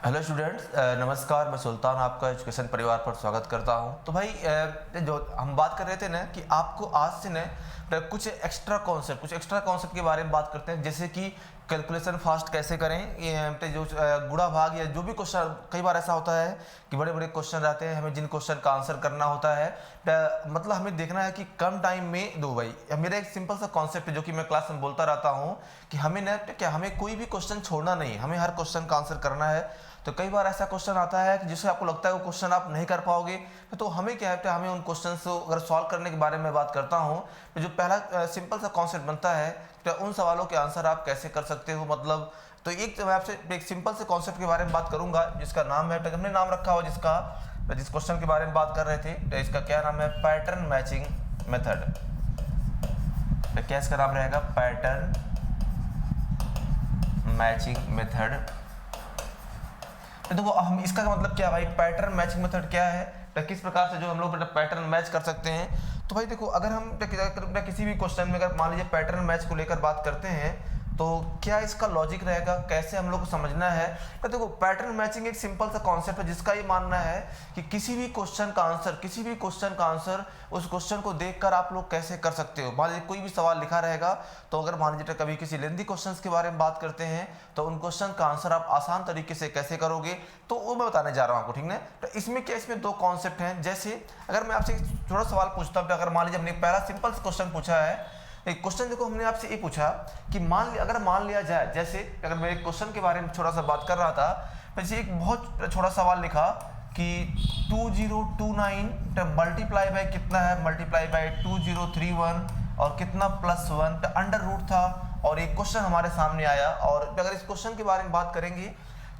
Hello students, नमस्कार। मैं सुल्तान आपका एजुकेशन परिवार पर स्वागत करता हूं। तो भाई जो हम बात कर रहे थे ना कि आपको आज से ना कुछ एक्स्ट्रा कॉन्सेप्ट के बारे में बात करते हैं, जैसे कि कैलकुलेशन फास्ट कैसे करें, ये जो गुणा भाग या जो भी क्वेश्चन। कई बार ऐसा होता है कि बड़े बड़े क्वेश्चन रहते हैं, हमें जिन क्वेश्चन का आंसर करना होता है मतलब हमें देखना है कि कम टाइम में दो। भाई मेरा एक सिंपल सा कॉन्सेप्ट है जो कि मैं क्लास में बोलता रहता हूँ कि हमें ना क्या हमें कोई भी क्वेश्चन छोड़ना नहीं, हमें हर क्वेश्चन का आंसर करना है। तो कई बार ऐसा क्वेश्चन आता है कि जिससे आपको लगता है वो क्वेश्चन आप नहीं कर पाओगे, तो हमें क्या है, हमें उन क्वेश्चन को अगर सॉल्व करने के बारे में बात करता हूँ तो जो पहला सिंपल सा कॉन्सेप्ट बनता है तो उन सवालों के आंसर आप कैसे कर सकते हो। मतलब तो मैं आपसे एक सिंपल से कॉन्सेप्ट के बारे में बात करूंगा जिसका नाम है, हमने नाम रखा हुआ जिस क्वेश्चन के बारे में बात कर रहे थे, तो इसका क्या नाम है, पैटर्न मैचिंग मेथड। तो क्या इसका नाम रहेगा, पैटर्न मैचिंग मेथड। तो देखो हम इसका मतलब क्या है भाई, पैटर्न मैचिंग मेथड क्या है, तो किस प्रकार से जो हम लोग पैटर्न मैच कर सकते हैं। तो भाई देखो, अगर हम किसी भी क्वेश्चन में अगर मान लीजिए पैटर्न मैच को लेकर बात करते हैं तो क्या इसका लॉजिक रहेगा, कैसे हम लोग को समझना है। तो देखो पैटर्न मैचिंग एक सिंपल सा कॉन्सेप्ट है जिसका ये मानना है कि किसी भी क्वेश्चन का आंसर उस क्वेश्चन को देखकर आप लोग कैसे कर सकते हो। मान लीजिए कोई भी सवाल लिखा रहेगा, तो अगर मान लीजिए कभी किसी लेंथी क्वेश्चंस के बारे में बात करते हैं तो उन क्वेश्चन का आंसर आप आसान तरीके से कैसे करोगे, तो वो मैं बताने जा रहा हूँ आपको, ठीक ना। तो इसमें दो कॉन्सेप्ट हैं। जैसे अगर मैं आपसे थोड़ा सवाल पूछता हूँ, तो अगर मान लीजिए हमने पहला सिंपल क्वेश्चन पूछा है, एक क्वेश्चन देखो हमने आपसे ये पूछा कि अगर मान लिया जाए, जैसे अगर मैं एक क्वेश्चन के बारे में थोड़ा सा बात कर रहा था, वैसे एक बहुत छोटा सवाल लिखा कि 2029 मल्टीप्लाई बाय कितना है, मल्टीप्लाई बाय 2031 और कितना +1 अंडर रूट था। और एक क्वेश्चन हमारे सामने आया, और अगर इस क्वेश्चन के बारे में बात करेंगे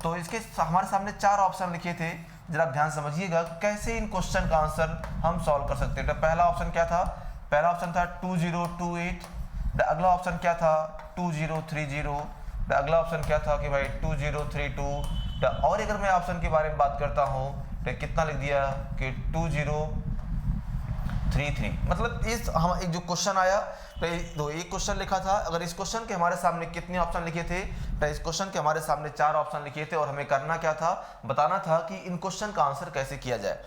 तो इसके हमारे सामने 4 ऑप्शन लिखे थे। जरा ध्यान समझिएगा कैसे इन क्वेश्चन का आंसर हम सॉल्व कर सकते हैं। तो पहला ऑप्शन क्या था, पहला ऑप्शन था 2028। अगला ऑप्शन क्या था 2030। अगला ऑप्शन क्या था कि भाई 2032। और अगर मैं ऑप्शन के बारे में बात करता हूँ तो कितना लिख दिया कि 2033। मतलब इस हम एक जो क्वेश्चन आया तो एक क्वेश्चन लिखा था, अगर इस क्वेश्चन के हमारे सामने कितने ऑप्शन लिखे थे, तो इस क्वेश्चन के हमारे सामने 4 ऑप्शन लिखे थे, और हमें करना क्या था, बताना था कि इन क्वेश्चन का आंसर कैसे किया जाए।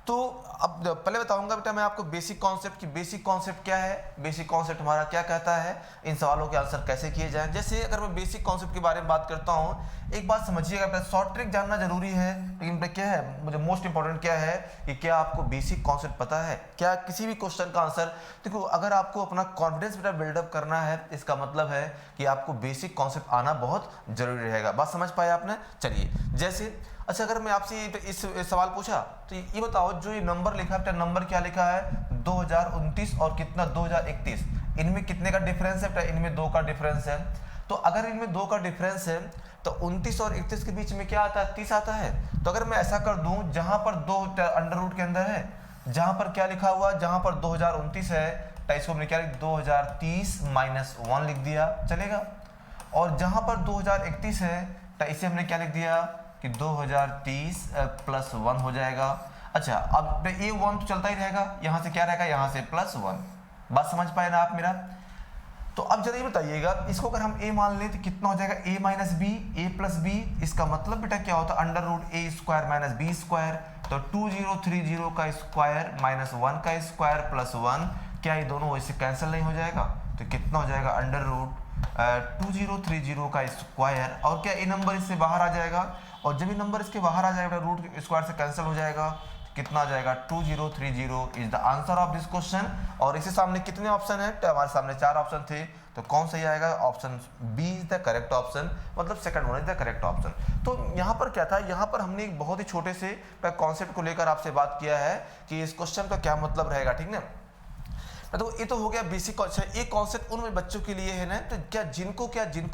तो अब पहले बताऊंगा बेटा मैं आपको बेसिक कॉन्सेप्ट क्या है, बेसिक कॉन्सेप्ट हमारा क्या कहता है, इन सवालों के आंसर कैसे किए जाएं। जैसे अगर मैं बेसिक कॉन्सेप्ट के बारे में बात करता हूं, एक बात समझिएगा बेटा, शॉर्ट ट्रिक जानना जरूरी है, लेकिन क्या है, मुझे मोस्ट इंपॉर्टेंट क्या है कि क्या आपको बेसिक कॉन्सेप्ट पता है, क्या किसी भी क्वेश्चन का आंसर। देखो अगर आपको अपना कॉन्फिडेंस बेटा बिल्डअप करना है, इसका मतलब है कि आपको बेसिक कॉन्सेप्ट आना बहुत जरूरी रहेगा। बात समझ पाए आपने। चलिए जैसे अच्छा, अगर मैं आपसे इस सवाल पूछा तो ये बताओ, जो ये नंबर लिखा है, नंबर क्या लिखा है 2029 और कितना 2031, इनमें कितने का डिफरेंस है, इनमें 2 का डिफरेंस है। तो अगर इनमें 2 का डिफरेंस है तो 29 और 31 के बीच में क्या आता है, 30 आता है। तो अगर मैं ऐसा कर दूं, जहां पर 2 अंडर रूट के अंदर है, जहां पर क्या लिखा हुआ, जहां पर 2029 है तो इसको हमने क्या 2030 - 1 लिख दिया, चलेगा। और जहां पर 2031 है तो इसे हमने क्या लिख दिया कि 2030 + 1 हो जाएगा। अच्छा, अब ये 1 तो चलता ही रहेगा, यहाँ से क्या रहेगा, यहाँ से +1। बात समझ पाए ना आप मेरा। तो अब जरा ये बताइएगा, इसको अगर हम a मान लें तो कितना हो जाएगा, a - b, a + b। इसका मतलब बेटा क्या होता है, √a² - b²। तो 2030 का स्क्वायर -1 का स्क्वायर +1, क्या ये दोनों इससे कैंसिल नहीं हो जाएगा, तो कितना हो जाएगा, √2030 का स्क्वायर। और क्या ये नंबर इससे बाहर आ जाएगा, और जब ये नंबर इसके बाहर आ जाएगा रूट स्क्वायर से कैंसिल हो जाएगा, कितना आ जाएगा, 2030 is the answer of this question. और इसके सामने कितने ऑप्शन है, तो हमारे सामने 4 ऑप्शन थे, तो कौन सही आएगा, option B is the correct option, मतलब second one is the correct option. तो यहाँ पर क्या था, यहाँ पर हमने एक बहुत ही छोटे से कॉन्सेप्ट को लेकर आपसे बात किया है कि इस क्वेश्चन का क्या मतलब रहेगा, ठीक ना। तो ये तो हो गया बेसिक। अच्छा, एक कॉन्सेप्ट उन बच्चों के लिए है ना, तो जिनको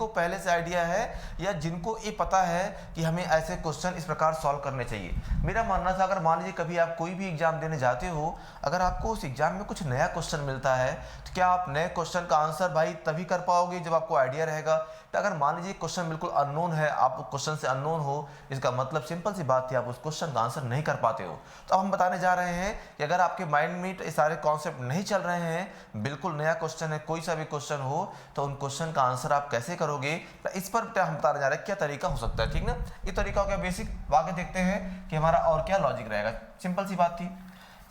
पहले से आइडिया है या जिनको ये पता है कि हमें ऐसे क्वेश्चन इस प्रकार सॉल्व करने चाहिए। मेरा मानना था, अगर मान लीजिए कभी आप कोई भी एग्जाम देने जाते हो, अगर आपको उस एग्जाम में कुछ नया क्वेश्चन मिलता है, तो क्या आप नए क्वेश्चन का आंसर भाई तभी कर पाओगे जब आपको आइडिया रहेगा। तो अगर मान लीजिए क्वेश्चन बिल्कुल अननोन है, आप क्वेश्चन से अननोन हो, इसका मतलब सिंपल सी बात थी, आप उस क्वेश्चन का आंसर नहीं कर पाते हो। तो अब हम बताने जा रहे हैं कि अगर आपके माइंड में ये सारे कॉन्सेप्ट नहीं चल रहे हैं, बिल्कुल नया क्वेश्चन है, कोई सा भी क्वेश्चन हो तो उन क्वेश्चन का आंसर आप कैसे करोगे, तो इस पर हम बताने जा रहे हैं क्या तरीका हो सकता है, ठीक ना। ये तरीका हो गया बेसिक। आगे देखते हैं कि हमारा और क्या लॉजिक रहेगा। सिंपल सी बात थी।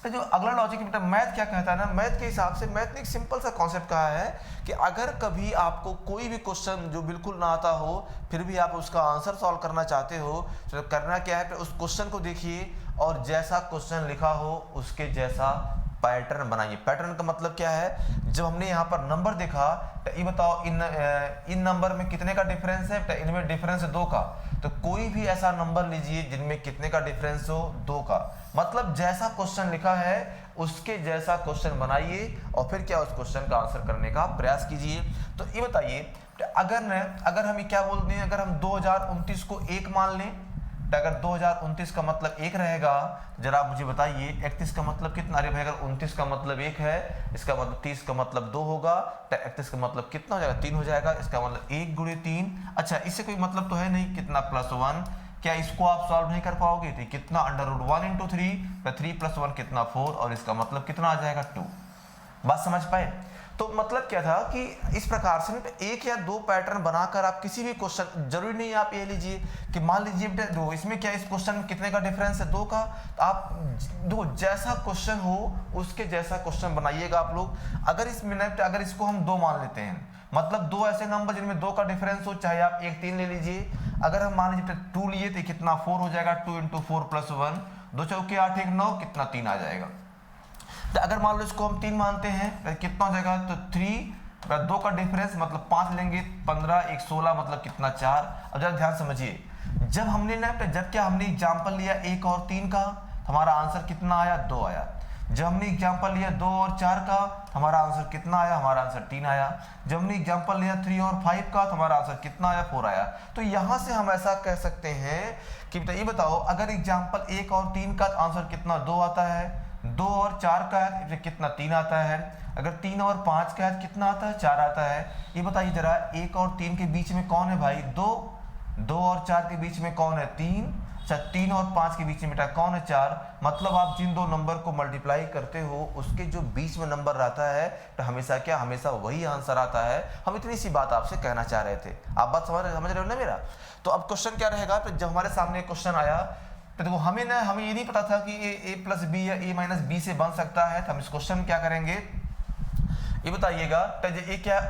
तो जो अगला लॉजिक बेटा मैथ क्या कहता है ना, मैथ के हिसाब से मैथ ने एक सिंपल सा कॉन्सेप्ट कहा है कि अगर कभी आपको कोई भी क्वेश्चन जो बिल्कुल ना आता हो फिर भी आप उसका आंसर सॉल्व करना चाहते हो तो करना क्या है, उस क्वेश्चन को देखिए और जैसा क्वेश्चन लिखा हो उसके जैसा पैटर्न बनाइए। पैटर्न का मतलब क्या है, जब हमने यहाँ पर नंबर देखा तो ये बताओ इन नंबर में कितने का डिफरेंस है, तो इनमें डिफरेंस है 2 का। तो कोई भी ऐसा नंबर लीजिए जिनमें कितने का डिफरेंस हो 2 का, मतलब जैसा क्वेश्चन लिखा है उसके जैसा क्वेश्चन बनाइए और फिर क्या उस क्वेश्चन का आंसर करने का प्रयास कीजिए। तो ये बताइए अगर हम क्या बोलते हैं, अगर हम 2029 को 1 मान लें तो अगर 2029 का मतलब 1 रहेगा, जरा आप मुझे बताइए 31 का मतलब कितना। अरे भाई अगर 29 का मतलब 1 है, इसका मतलब 30 का मतलब 2 होगा, तो 31 का मतलब कितना हो जाएगा, 3 हो जाएगा। इसका मतलब 1 गुणे 3। अच्छा, इससे कोई मतलब तो है नहीं, कितना +1। क्या इसको आप सॉल्व नहीं कर पाओगे, तो कितना √1 × 3, तो 3 + 1 कितना 4, और इसका मतलब कितना आ जाएगा 2। बात समझ पाए। तो मतलब क्या था कि इस प्रकार से 1 या 2 पैटर्न बनाकर आप किसी भी क्वेश्चन, जरूरी नहीं आप ये लीजिए कि मान लीजिए बेटा इसमें क्या, इस क्वेश्चन में कितने का डिफरेंस है 2 का, तो आप दो जैसा क्वेश्चन हो उसके जैसा क्वेश्चन बनाइएगा आप लोग। अगर इसको हम 2 मान लेते हैं, मतलब 2 ऐसे नंबर जिनमें 2 का डिफरेंस हो, चाहे आप 1 3 ले लीजिए। अगर हम मान लीजिए 2 लिए तो कितना 4 हो जाएगा, 2 × 4 + 1, 2 चौके 8 1 9, कितना 3 आ जाएगा। तो अगर मान लो इसको हम 3 मानते हैं तो कितना हो जाएगा, तो 3 2 का डिफरेंस मतलब 5 लेंगे, 15 1 16 मतलब कितना 4। अब जरा ध्यान समझिए, जब हमने एग्जाम्पल लिया 1 और 3 का, हमारा आंसर कितना आया, 2 आया। जब हमने एग्जाम्पल लिया 2 और 4 का, हमारा आंसर कितना आया, हमारा आंसर 3 आया। जब हमने एग्जाम्पल लिया 3 और 5 का, तो हमारा आंसर कितना आया, 4 आया। तो यहाँ से हम ऐसा कह सकते हैं कि ये बताओ अगर एग्जाम्पल 1 और 3 का आंसर कितना 2 आता है, 2 और 4 का है कितना 3 आता है, अगर 3 और 5 का है कितना आता है, 4 आता है। ये बताइए जरा 1 और 3 के बीच में कौन है भाई, 2 और 4 के बीच में कौन है, 3। अच्छा, 3 और 5 के बीच में बेटा कौन है, 4। मतलब आप जिन 2 नंबर को मल्टीप्लाई करते हो उसके जो बीच में नंबर रहता है तो हमेशा वही आंसर आता है। हम इतनी सी बात आपसे कहना चाह रहे थे, आप बात समझ रहे हो ना मेरा। तो अब क्वेश्चन क्या रहेगा, तो जब हमारे सामने क्वेश्चन आया तो देखो हमें ये नहीं पता था कि a + b या a - b से बन सकता है, तो हम इस क्वेश्चन में क्या करेंगे ये बताइएगा। तो ये क्या है,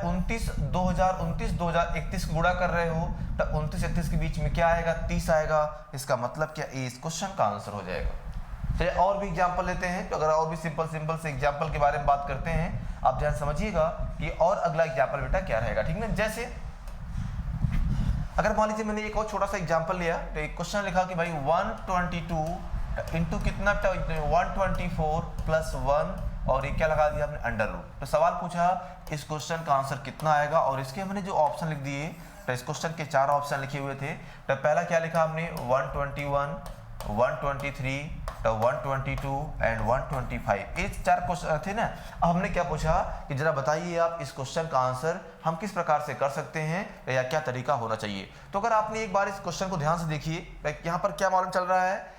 2029 गुणा कर रहे हो, तो 29 31 के बीच में क्या आएगा, 30 आएगा। इसका मतलब क्या, ए इस क्वेश्चन का आंसर हो जाएगा। चलिए और भी एग्जाम्पल लेते हैं, तो अगर और भी सिंपल से एग्जाम्पल के बारे में बात करते हैं, आप ध्यान समझिएगा कि और अगला एग्जाम्पल बेटा क्या रहेगा, ठीक ना। जैसे अगर मान लीजिए मैंने एक और छोटा सा एग्जांपल लिया, तो एक क्वेश्चन लिखा कि भाई 122 इंटू कितना, 124 + 1, और ये क्या लगा दिया हमने, √। तो सवाल पूछा इस क्वेश्चन का आंसर कितना आएगा, और इसके हमने जो ऑप्शन लिख दिए, तो इस क्वेश्चन के 4 ऑप्शन लिखे हुए थे। तो पहला क्या लिखा हमने, 121, 123, तो 122 एंड 125, ये 4 क्वेश्चन थे ना। अब हमने क्या पूछा कि जरा बताइए आप इस क्वेश्चन का आंसर हम किस प्रकार से कर सकते हैं या क्या तरीका होना चाहिए। तो अगर आपने एक बार इस क्वेश्चन को ध्यान से देखिए, यहाँ पर क्या मालूम चल रहा है,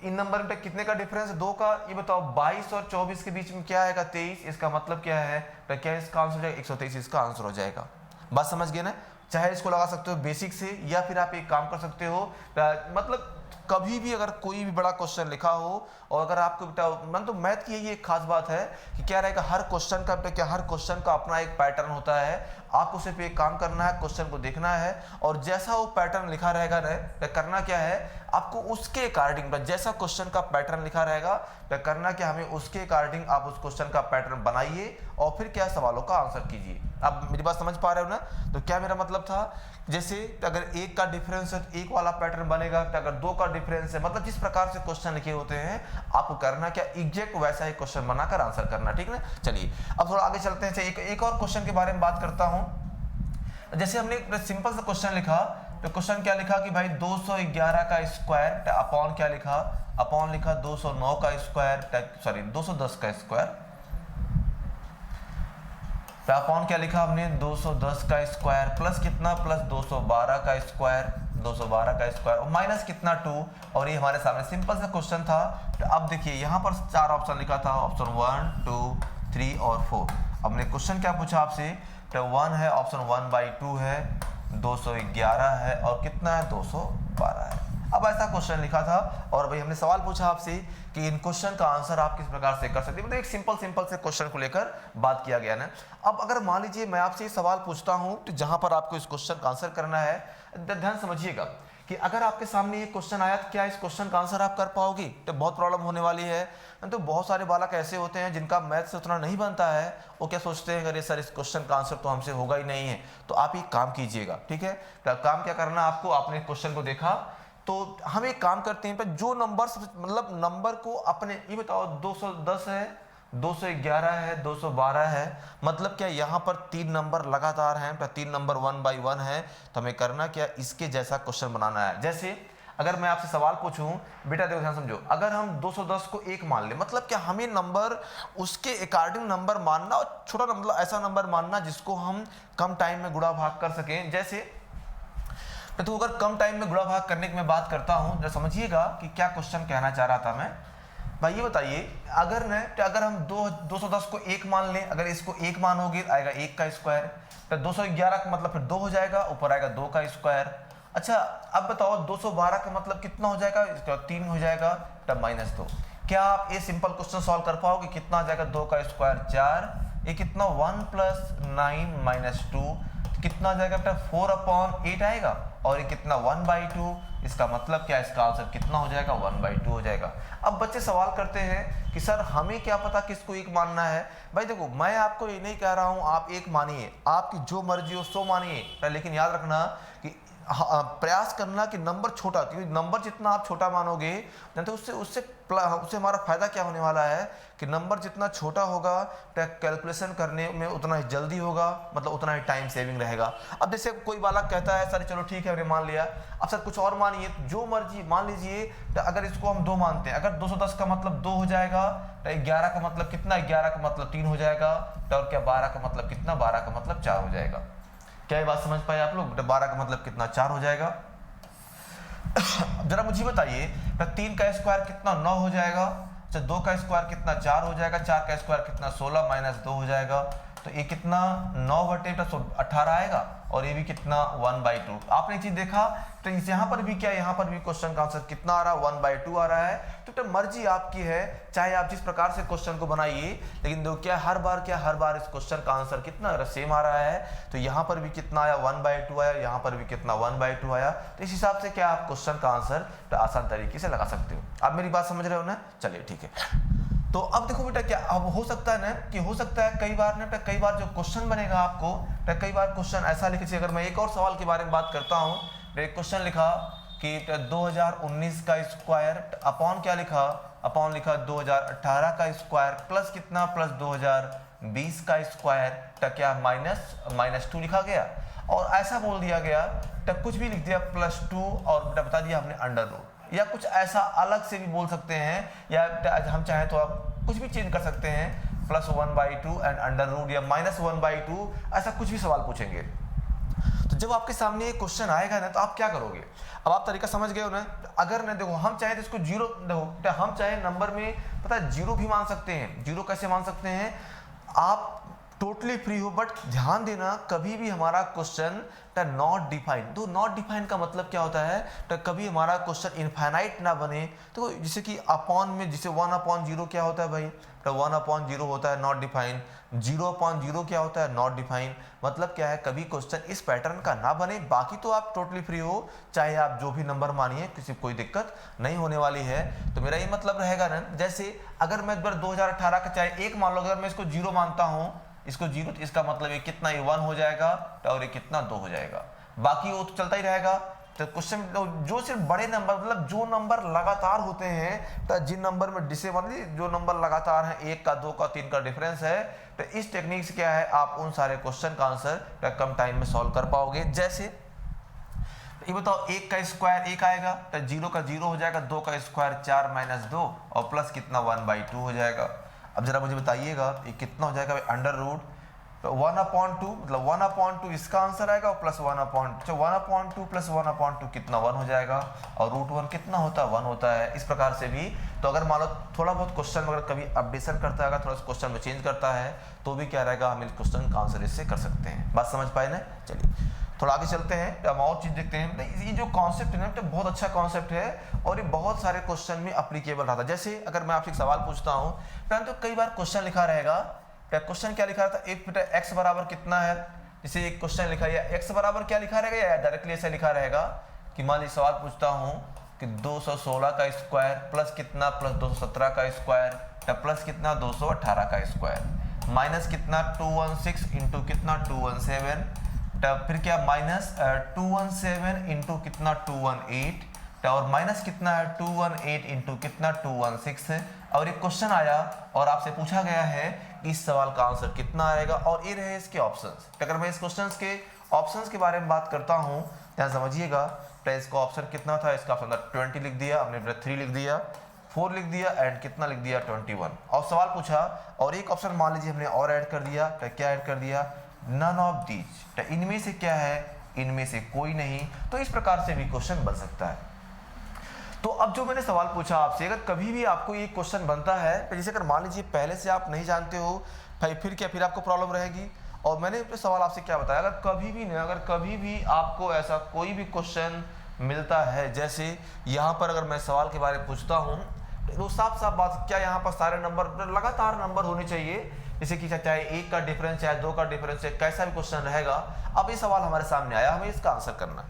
इन नंबर में कितने का डिफरेंस है, 2 का। ये बताओ 22 और 24 के बीच में क्या आएगा, 23। इसका मतलब क्या है, तो क्या इसका आंसर हो जाएगा 123, इसका आंसर हो जाएगा। बात समझ गए ना। चाहे इसको लगा सकते हो बेसिक से, या फिर आप एक काम कर सकते हो, मतलब कभी भी अगर कोई भी बड़ा क्वेश्चन लिखा हो और अगर आपको बेटा तो मैथ की ये एक खास बात है कि क्या रहेगा, हर क्वेश्चन का अपना एक पैटर्न होता है। आपको सिर्फ एक काम करना है, क्वेश्चन को देखना है और जैसा वो पैटर्न लिखा रहेगा ना, करना क्या है आपको उसके अकॉर्डिंग, जैसा क्वेश्चन का पैटर्न लिखा रहेगा तो करना क्या, हमें उसके अकॉर्डिंग आप उस क्वेश्चन का पैटर्न बनाइए और फिर क्या सवालों का आंसर कीजिए। आप मेरी बात समझ पा रहे हो ना। तो क्या मेरा मतलब था, जैसे अगर 1 का डिफरेंस है तो 1 वाला पैटर्न बनेगा, तो अगर 2 का डिफरेंस है, मतलब जिस प्रकार से क्वेश्चन लिखे होते हैं आपको करना क्या, एग्जैक्ट वैसा ही क्वेश्चन बनाकर आंसर करना, ठीक ना। चलिए अब थोड़ा आगे चलते हैं। एक और क्वेश्चन के बारे में बात करता हूं। जैसे हमने सिंपल सा क्वेश्चन लिखा, तो क्वेश्चन क्या लिखा कि भाई 211 का स्क्वायर अपॉन क्या लिखा, अपॉन लिखा 209 का स्क्वायर, 210 का स्क्वायर, तो अपॉन क्या लिखा हमने 210 का स्क्वायर प्लस कितना, प्लस 212 का स्क्वायर, 212 का स्क्वायर और माइनस कितना 2। और ये हमारे सामने सिंपल सा क्वेश्चन था। तो अब देखिए यहाँ पर 4 ऑप्शन लिखा था, ऑप्शन 1 2 3 और 4। हमने क्वेश्चन क्या पूछा आपसे, तो 1 है, ऑप्शन 1/2 है, 211 है और कितना है 212 है। अब ऐसा क्वेश्चन लिखा था और भाई हमने सवाल पूछा आपसे कि इन क्वेश्चन का आंसर आप किस प्रकार से कर सकते हैं, मतलब एक सिंपल से क्वेश्चन को लेकर बात किया गया ना। अब अगर मान लीजिए मैं आपसे सवाल पूछता हूं तो जहां पर आपको इस क्वेश्चन का आंसर करना है, ध्यान समझिएगा कि अगर आपके सामने ये क्वेश्चन आया तो क्या इस क्वेश्चन का आंसर आप कर पाओगे, तो बहुत प्रॉब्लम होने वाली है। तो बहुत सारे बालक ऐसे होते हैं जिनका मैथ से उतना नहीं बनता है, वो क्या सोचते हैं अरे सर इस क्वेश्चन का आंसर तो हमसे होगा ही नहीं है। तो आप एक काम कीजिएगा, ठीक है, तो काम क्या करना आपको, आपने क्वेश्चन को देखा तो हम एक काम करते हैं, पर जो नंबर मतलब नंबर को अपने ये बताओ 210 है, 211 है, 212 है, मतलब क्या यहाँ पर 3 नंबर लगातार हैं, तो 3 नंबर 1 बाई 1 है, तो हमें करना क्या, इसके जैसा क्वेश्चन बनाना है। जैसे अगर मैं आपसे सवाल पूछूं, बेटा देखो ध्यान समझो, अगर हम 210 को 1 मान ले, मतलब क्या हमें नंबर उसके अकॉर्डिंग नंबर मानना और छोटा मतलब ऐसा नंबर मानना जिसको हम कम टाइम में गुणा भाग कर सकें। जैसे तो अगर कम टाइम में गुणा भाग करने की मैं बात करता हूं, तो समझिएगा कि क्या क्वेश्चन कहना चाह रहा था मैं। भाई ये बताइए, अगर हम 210 को 1 मान लें, अगर इसको 1 मानोगे आएगा 1 का स्क्वायर, तो 211 का मतलब फिर 2 हो जाएगा, ऊपर आएगा 2 का स्क्वायर। अच्छा अब बताओ 212 का मतलब कितना हो जाएगा, इसका 3 हो जाएगा, तब -2। क्या आप ये सिंपल क्वेश्चन सॉल्व कर पाओगे, कितना आ जाएगा 2 का स्क्वायर 4, ये कितना 1 + 9 - 2 कितना आ जाएगा बेटा 4/8 आएगा, और ये कितना 1/2, इसका मतलब क्या, इसका आंसर कितना हो जाएगा 1/2 हो जाएगा। अब बच्चे सवाल करते हैं कि सर हमें क्या पता किसको 1 मानना है। भाई देखो मैं आपको ये नहीं कह रहा हूं आप 1 मानिए, आपकी जो मर्जी हो सो मानिए, लेकिन याद रखना कि प्रयास करना कि नंबर छोटा, क्योंकि नंबर जितना आप छोटा मानोगे तो उससे हमारा फायदा क्या होने वाला है कि नंबर जितना छोटा होगा तो कैलकुलेशन करने में उतना ही जल्दी होगा, मतलब उतना ही टाइम सेविंग रहेगा। अब जैसे कोई बालक कहता है सर चलो ठीक है हमने मान लिया, अब सर कुछ और मानिए, जो मर्जी मान लीजिए, तो अगर इसको हम 2 मानते हैं, अगर 210 का मतलब 2 हो जाएगा, तो 11 का मतलब कितना, 11 का मतलब 3 हो जाएगा, तो और क्या 12 का मतलब कितना, 12 का मतलब 4 हो जाएगा। क्या ये बात समझ पाए आप लोग, 12 का मतलब कितना 4 हो जाएगा। जरा मुझे बताइए 3 का स्क्वायर कितना 9 हो जाएगा, 2 का स्क्वायर कितना 4 हो जाएगा, 4 का स्क्वायर कितना 16 - 2 हो जाएगा, तो ये कितना 9/18 आएगा, और ये भी कितना 1/2। आपने चीज देखा, तो यहाँ पर भी क्या, यहाँ पर भी क्वेश्चन का आंसर कितना आ रहा है 1/2 आ रहा है। तो मर्जी आपकी है, चाहे आप जिस प्रकार से क्वेश्चन को बनाइए, लेकिन देखो क्या हर बार इस क्वेश्चन का आंसर कितना सेम आ रहा है। तो यहाँ पर भी कितना आया 1/2 आया, यहाँ पर भी कितना 1/2 आया। तो इस हिसाब से क्या आप क्वेश्चन का आंसर तो आसान तरीके से लगा सकते हो। आप मेरी बात समझ रहे हो ना, चलिए ठीक है। तो अब देखो बेटा क्या अब हो सकता है ना, कि हो सकता है कई बार जो क्वेश्चन बनेगा आपको, तो कई बार क्वेश्चन ऐसा लिखे, अगर मैं एक और सवाल के बारे में बात करता हूँ, तो एक क्वेश्चन लिखा कि 2019 का स्क्वायर अपॉन क्या लिखा, अपॉन लिखा 2018 का स्क्वायर प्लस कितना, प्लस 2020 का स्क्वायर, तो क्या -2 लिखा गया, और ऐसा बोल दिया गया, तो कुछ भी लिख दिया +2 और बेटा बता दिया हमने अंडर रूट, या कुछ ऐसा अलग से भी बोल सकते हैं, या हम चाहें तो आप कुछ भी चेंज कर सकते हैं, +1/2 एंड अंडर रूट या -1/2, ऐसा कुछ भी सवाल पूछेंगे। तो जब आपके सामने ये क्वेश्चन आएगा ना, तो आप क्या करोगे, अब आप तरीका समझ गए हो ना। अगर ना देखो हम चाहे तो इसको 0 देखो, हम चाहे नंबर में पता है 0 भी मान सकते हैं। 0 कैसे मान सकते हैं, आप टोटली फ्री हो, बट ध्यान देना कभी भी हमारा क्वेश्चन नॉट डिफाइंड। तो नॉट डिफाइंड का मतलब क्या होता है, तो कभी हमारा क्वेश्चन इनफाइनाइट ना बने। तो जैसे कि अपॉन में जैसे 1/0 क्या होता है भाई, तो 1/0 होता है नॉट डिफाइंड, 0/0 क्या होता है नॉट डिफाइंड। मतलब क्या है, कभी क्वेश्चन इस पैटर्न का ना बने। बाकी तो आप टोटली फ्री हो, चाहे आप जो भी नंबर मानिए, किसी कोई दिक्कत नहीं होने वाली है। तो मेरा ये मतलब रहेगा ना, जैसे अगर मैं 2018 का चाहे 1 मान लो, अगर मैं इसको 0 मानता हूँ, इसको 0, तो इसका मतलब ये कितना, ये 1 हो जाएगा, और ये कितना 2 हो जाएगा, बाकी वो तो चलता ही रहेगा। तो क्वेश्चन जो सिर्फ बड़े नंबर, मतलब जो नंबर लगातार होते हैं, तो जिन नंबर में जो नंबर लगातार हैं, 1 का 2 का 3 का डिफरेंस है, तो इस टेक्निक से क्या है, आप उन सारे क्वेश्चन का आंसर कम टाइम में सॉल्व कर पाओगे। जैसे ये बताओ 1 का स्क्वायर 1 आएगा, तो 0 का 0 हो जाएगा, 2 का स्क्वायर 4 - 2 और प्लस कितना 1/2 हो जाएगा। अब जरा मुझे बताइएगा ये कितना हो जाएगा, अंडर रूट तो 1/2 मतलब 1/2 इसका आंसर आएगा और प्लस 1/2 प्लस 1/2 कितना 1 हो जाएगा और √1 कितना होता है 1 होता है। इस प्रकार से भी तो अगर मान लो थोड़ा बहुत क्वेश्चन अगर कभी अपडेशन करता है, थोड़ा सा क्वेश्चन में चेंज करता है तो भी क्या रहेगा, हम इस क्वेश्चन का आंसर इससे कर सकते हैं। बात समझ पाए ना। चलिए थोड़ा आगे चलते हैं, हम और चीज देखते हैं। ये जो कॉन्सेप्ट है ना, तो बहुत अच्छा कॉन्सेप्ट है और ये बहुत सारे क्वेश्चन में अप्लीकेबल रहता है। जैसे अगर मैं आपसे एक सवाल पूछता हूँ, तो कई बार क्वेश्चन लिखा रहेगा, क्वेश्चन क्या लिखा था, एक बेटा x बराबर कितना है, जैसे एक क्वेश्चन लिखा है x बराबर क्या लिखा रहेगा, या डायरेक्टली ऐसा लिखा रहेगा कि मान लीजिए सवाल पूछता हूँ कि 216 का स्क्वायर प्लस कितना प्लस 217 का स्क्वायर प्लस कितना 218 का स्क्वायर माइनस कितना 216 इंटू कितना 217, तब फिर क्या माइनस 217 इंटू कितना 218 और माइनस कितना है 218 इंटू कितना 216 और एक क्वेश्चन आया और आपसे पूछा गया है कि इस सवाल का आंसर कितना आएगा और ये रहे इसके ऑप्शंस। अगर मैं इस क्वेश्चंस के ऑप्शंस के बारे में बात करता हूं, ध्यान समझिएगा। तो इसका ऑप्शन कितना था, इसका ऑप्शन था 20 लिख दिया हमने, 3 लिख दिया, 4 लिख दिया एंड कितना लिख दिया 21 और सवाल पूछा और एक ऑप्शन मान लीजिए हमने और ऐड कर दिया। तो क्या ऐड कर दिया, नन ऑफ दीज, तो इनमें से क्या है, इनमें से कोई नहीं। तो इस प्रकार से भी क्वेश्चन बन सकता है। तो अब जो मैंने सवाल पूछा आपसे, अगर कभी भी आपको ये क्वेश्चन बनता है, तो जैसे अगर मान लीजिए पहले से आप नहीं जानते हो भाई, फिर क्या, फिर आपको प्रॉब्लम रहेगी। और मैंने सवाल आपसे क्या बताया, अगर कभी भी आपको ऐसा कोई भी क्वेश्चन मिलता है, जैसे यहाँ पर अगर मैं सवाल के बारे में पूछता हूँ, तो साफ साफ बात, क्या यहाँ पर सारे नंबर लगातार नंबर होने चाहिए, जैसे कि चाहे 1 का डिफरेंस चाहे 2 का डिफरेंस है, कैसा भी क्वेश्चन रहेगा। अब ये सवाल हमारे सामने आया, हमें इसका आंसर करना।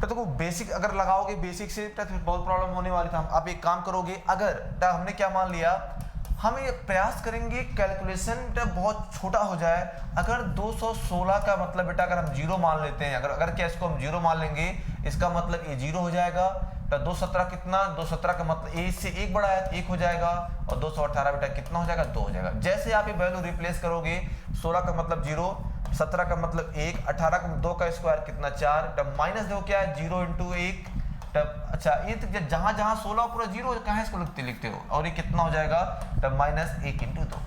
तो बेसिक अगर लगाओगे बेसिक से तो फिर बहुत प्रॉब्लम होने वाली था। आप एक काम करोगे, अगर हमने क्या मान लिया, हम ये प्रयास करेंगे कैलकुलेशन बहुत छोटा हो जाए। अगर 216 का मतलब बेटा अगर हम 0 मान लेते हैं, अगर क्या इसको हम 0 मान लेंगे, इसका मतलब ये 0 हो जाएगा। तो 217 कितना, 217 का मतलब a से 1 बड़ा है तो 1 हो जाएगा और 218 बेटा कितना हो जाएगा 2 हो जाएगा। जैसे आप ये वैल्यू रिप्लेस करोगे, 16 का मतलब 0, 17 का मतलब 1, 18 का 2 का स्क्वायर कितना 4, तब माइनस देखो क्या है 0 इंटू 1, तब अच्छा ये तो जहां 16 पूरा 0 कहाँ इसको लिखते हो और ये कितना हो जाएगा, तब माइनस 1 इंटू 2,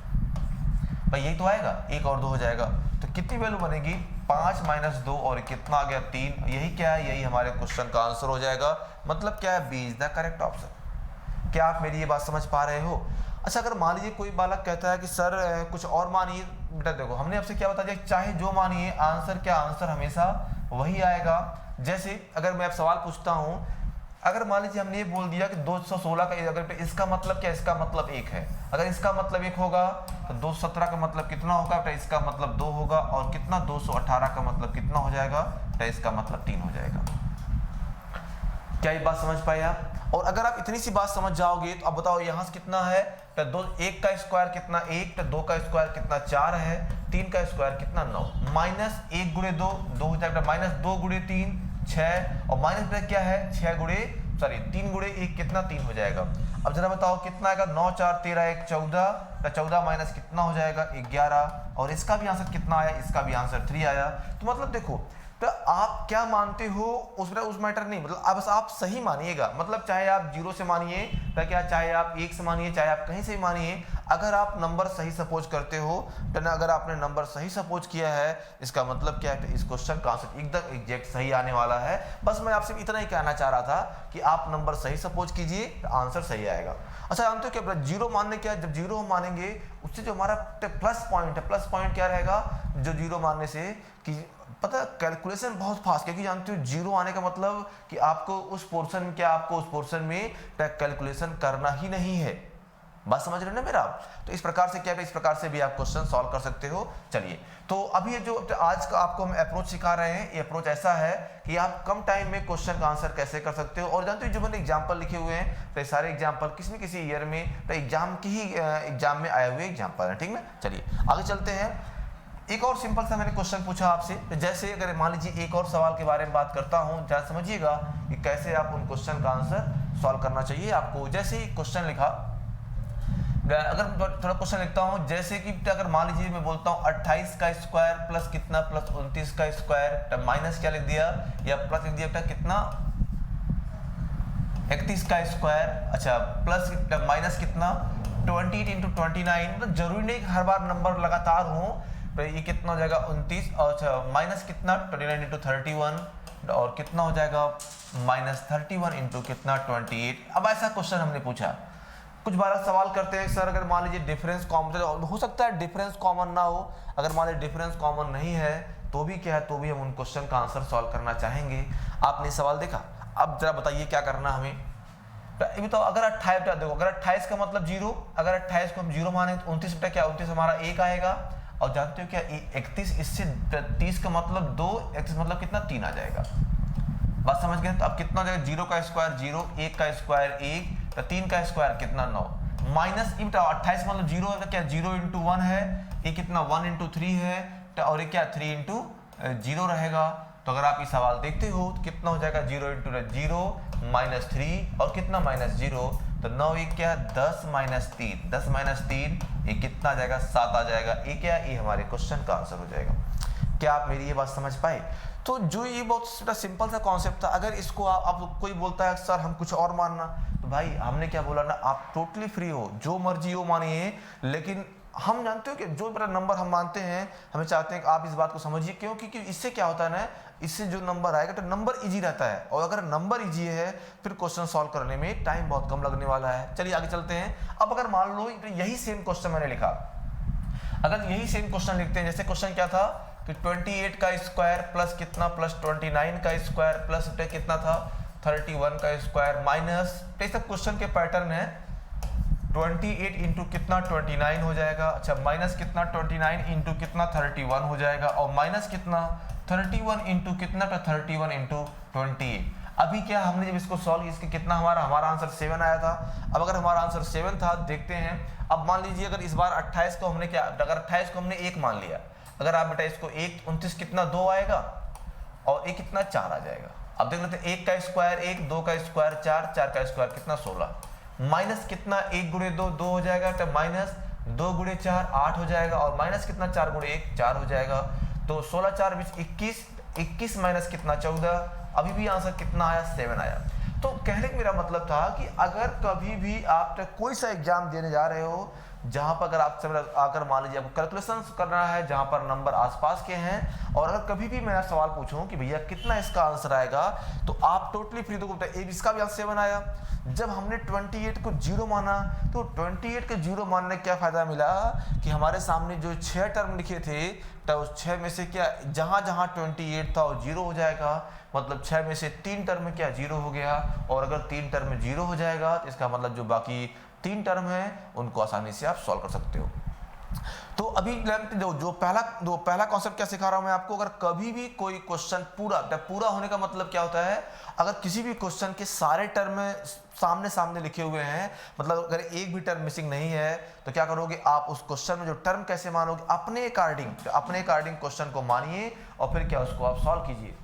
भाई यही तो आएगा, 1 और 2 हो जाएगा। तो कितनी वैल्यू बनेगी, 5 माइनस 2 और कितना आ गया 3। यही क्या है, यही हमारे क्वेश्चन का आंसर हो जाएगा। मतलब क्या है, B is the correct option. क्या आप मेरी ये बात समझ पा रहे हो। अच्छा अगर मान लीजिए कोई बालक कहता है कि सर कुछ और मानिए, बेटा देखो हमने आपसे क्या बता दिया, चाहे जो मानिए आंसर क्या, आंसर हमेशा वही आएगा। जैसे अगर मैं आप सवाल पूछता हूं, अगर मान लीजिए हमने ये बोल दिया कि 216 का अगर इसका मतलब क्या, इसका मतलब 1 है, अगर इसका मतलब 1 होगा तो 217 का मतलब कितना होगा, तो इसका मतलब 2 होगा और कितना 218 का मतलब कितना हो जाएगा, तो इसका मतलब 3 हो जाएगा। क्या ये बात समझ पाए आप। और अगर आप इतनी सी बात समझ जाओगे तो अब बताओ यहाँ से कितना है, तो 1 का स्क्वायर कितना 1, तो 2 का स्क्वायर कितना 4 है, 3 का स्क्वायर कितना 9, माइनस 1 गुणे 2 हो जाएगा, माइनस 2 गुणे 3 6 और माइनस ब्रैकेट क्या है 3 गुणे 1 कितना 3 हो जाएगा। अब जरा बताओ कितना आएगा, 9 4 13 1 14, तो 14 माइनस कितना हो जाएगा 11 और इसका भी आंसर कितना आया, इसका भी आंसर 3 आया। तो मतलब देखो, तो आप क्या मानते हो उस मैटर नहीं, मतलब अब बस आप सही मानिएगा। मतलब चाहे आप 0 से मानिए, तो क्या चाहे आप 1 से मानिए, चाहे आप कहीं से मानिए, अगर आप नंबर सही सपोज करते हो, तो ना अगर आपने नंबर सही सपोज किया है, इसका मतलब क्या है, इस क्वेश्चन का आंसर एकदम एग्जैक्ट सही आने वाला है। बस मैं आपसे इतना ही कहना चाह रहा था कि आप नंबर सही सपोज कीजिए, तो आंसर सही आएगा। अच्छा जानते हो क्या 0 मानने क्या, जब 0 हम मानेंगे उससे जो हमारा प्लस पॉइंट है, प्लस पॉइंट क्या रहेगा, जो 0 मानने से कि पता कैलकुलेशन बहुत फास्ट, क्योंकि जानते हो 0 आने का मतलब कि आपको उस पोर्शन में कैलकुलेशन करना ही नहीं है। बात समझ रहे हैं ना मेरा। तो इस प्रकार से क्या है, इस प्रकार से भी आप क्वेश्चन सॉल्व कर सकते हो। चलिए तो अभी जो आज का आपको हम अप्रोच सिखा रहे हैं, ये अप्रोच ऐसा है कि आप कम टाइम में क्वेश्चन का आंसर कैसे कर सकते हो। और जानते हो जो मैंने एग्जाम्पल लिखे हुए हैं, तो सारे एग्जाम्पल किसी न किसी ईयर में, तो एग्जाम में आए हुए एग्जाम्पल है, ठीक ना। चलिए आगे चलते हैं। एक और सिंपल सा मैंने क्वेश्चन पूछा आपसे, जैसे अगर मान लीजिए एक और सवाल के बारे में बात करता हूं, जरा समझिएगा कि कैसे आप उन क्वेश्चन का आंसर सॉल्व करना चाहिए आपको। जैसे ही क्वेश्चन लिखा, अगर थोड़ा क्वेश्चन लिखता हूं, जैसे कि अगर मान लीजिए मैं बोलता हूं 28 का स्क्वायर प्लस कितना प्लस 29 का स्क्वायर, तब माइनस क्या लिख दिया या प्लस लिख दिया कितना 31 का स्क्वायर, अच्छा प्लस माइनस कितना 28 इंटू 29। मतलब जरूरी नहीं कि हर बार नंबर लगातार हो, तो ये कितना हो जाएगा 29 और अच्छा माइनस कितना 29 इंटू 31 और कितना हो जाएगा माइनस 31 इंटू कितना 28। अब ऐसा क्वेश्चन हमने पूछा, कुछ बार सवाल करते हैं सर अगर मान लीजिए डिफरेंस कॉमन, हो सकता है डिफरेंस कॉमन ना हो, अगर मान लीजिए डिफरेंस कॉमन नहीं है तो भी क्या है, तो भी हम उन क्वेश्चन का आंसर सॉल्व करना चाहेंगे। आपने सवाल देखा, अब जरा बताइए क्या करना हमें। तो तो अगर 28 देखो, अगर 28 का मतलब 0, अगर 28 को हम 0 माने तो 29 बेटा क्या 29 हमारा 1 आएगा, और जानते हो क्या 31 इससे 30 का मतलब 2, 31 मतलब कितना 3 आ जाएगा। बात समझ गए। तो अब कितना हो जाएगा 0 का स्क्वायर 0, 1 का स्क्वायर 1, तो 3 का स्क्वायर कितना 9, माइनस 28 मतलब 0 है, क्या 0 इंटू 1 है, ये कितना 1 इंटू 3 है, और ये क्या 3 इंटू 0 रहेगा। तो अगर आप ये सवाल देखते हो तो कितना हो जाएगा 0 इंटू 0 माइनस 3 और कितना माइनस 0, तो 9 ये क्या 10 माइनस 3, 10 माइनस 3 ये कितना आ जाएगा 7 आ जाएगा। ये क्या, ये हमारे क्वेश्चन का आंसर हो जाएगा। क्या आप मेरी ये बात समझ पाए? तो जो ये बहुत सिंपल सा कॉन्सेप्ट था, अगर इसको आप कोई बोलता है सर हम कुछ और मानना, तो भाई हमने क्या बोला ना, आप टोटली फ्री हो, जो मर्जी हो मानिए, लेकिन हम जानते हो कि जो बड़ा नंबर हम मानते हैं, हमें चाहते हैं कि आप इस बात को समझिए। क्यों? क्योंकि इससे क्या होता है ना, इससे जो नंबर आएगा तो नंबर इजी रहता है, और अगर नंबर इजी है फिर क्वेश्चन सॉल्व करने में टाइम बहुत कम लगने वाला है। चलिए आगे चलते हैं। अब अगर मान लो यही सेम क्वेश्चन मैंने लिखा, अगर यही सेम क्वेश्चन लिखते हैं, जैसे क्वेश्चन क्या था कि 28 का स्क्वायर प्लस कितना प्लस 29 का स्क्वायर प्लस कितना था 31 का स्क्वायर माइनस, तो सब क्वेश्चन के पैटर्न है 28 इंटू कितना 29 हो जाएगा, अच्छा माइनस कितना 29 इंटू कितना 31 हो जाएगा, और माइनस कितना 31 इंटू कितना तो 31 इंटू 28। अभी क्या हमने जब इसको सॉल्व इसके कितना हमारा आंसर 7 आया था। अब अगर हमारा आंसर 7 था, देखते हैं। अब मान लीजिए अगर इस बार 28 को हमने क्या, अगर 28 को हमने 1 मान लिया, अगर आप बेटा इसको 1 29 कितना 2 आएगा, और 1 कितना 4 आ जाएगा। अब देख लेते हैं 1 का स्क्वायर 1, 2 का स्क्वायर 4, 4 का स्क्वायर कितना 16, माइनस कितना 1 गुणे 2 2 हो जाएगा, तो माइनस 2 गुणे 4 8 हो जाएगा, और माइनस कितना 4 गुणे 1 4 हो जाएगा। तो 16 4 20 21, 21 माइनस कितना 14, अभी भी आंसर कितना आया 7 आया। तो कहने का मेरा मतलब था कि अगर कभी भी आप कोई सा एग्जाम देने जा रहे हो, जहां पर अगर आपसे अगर मान लीजिए आपको कैलकुलेशन करना है, जहां पर नंबर आसपास के हैं, और अगर कभी भी मैं सवाल पूछूं कि भैया कितना इसका आंसर आएगा, तो आप टोटली फ्री। तो इसका भी आंसर 7 आया। जब हमने 28 को 0 माना, तो 28 के 0 मानने क्या फायदा मिला कि हमारे सामने जो 6 टर्म लिखे थे, तो उस 6 में से क्या जहां जहां 28 था वो 0 हो जाएगा, मतलब 6 में से 3 टर्म में क्या 0 हो गया, और अगर 3 टर्म में 0 हो जाएगा तो इसका मतलब जो बाकी 3 टर्म है उनको आसानी से आप सॉल्व कर सकते हो। तो अभी जो पहला कॉन्सेप्ट क्या सिखा रहा हूं मैं आपको, अगर कभी भी कोई क्वेश्चन पूरा होने का मतलब क्या होता है, अगर किसी भी क्वेश्चन के सारे टर्म सामने सामने लिखे हुए हैं, मतलब अगर एक भी टर्म मिसिंग नहीं है, तो क्या करोगे आप उस क्वेश्चन में जो टर्म कैसे मानोगे, अपने अकॉर्डिंग क्वेश्चन को मानिए, और फिर क्या उसको आप सॉल्व कीजिए।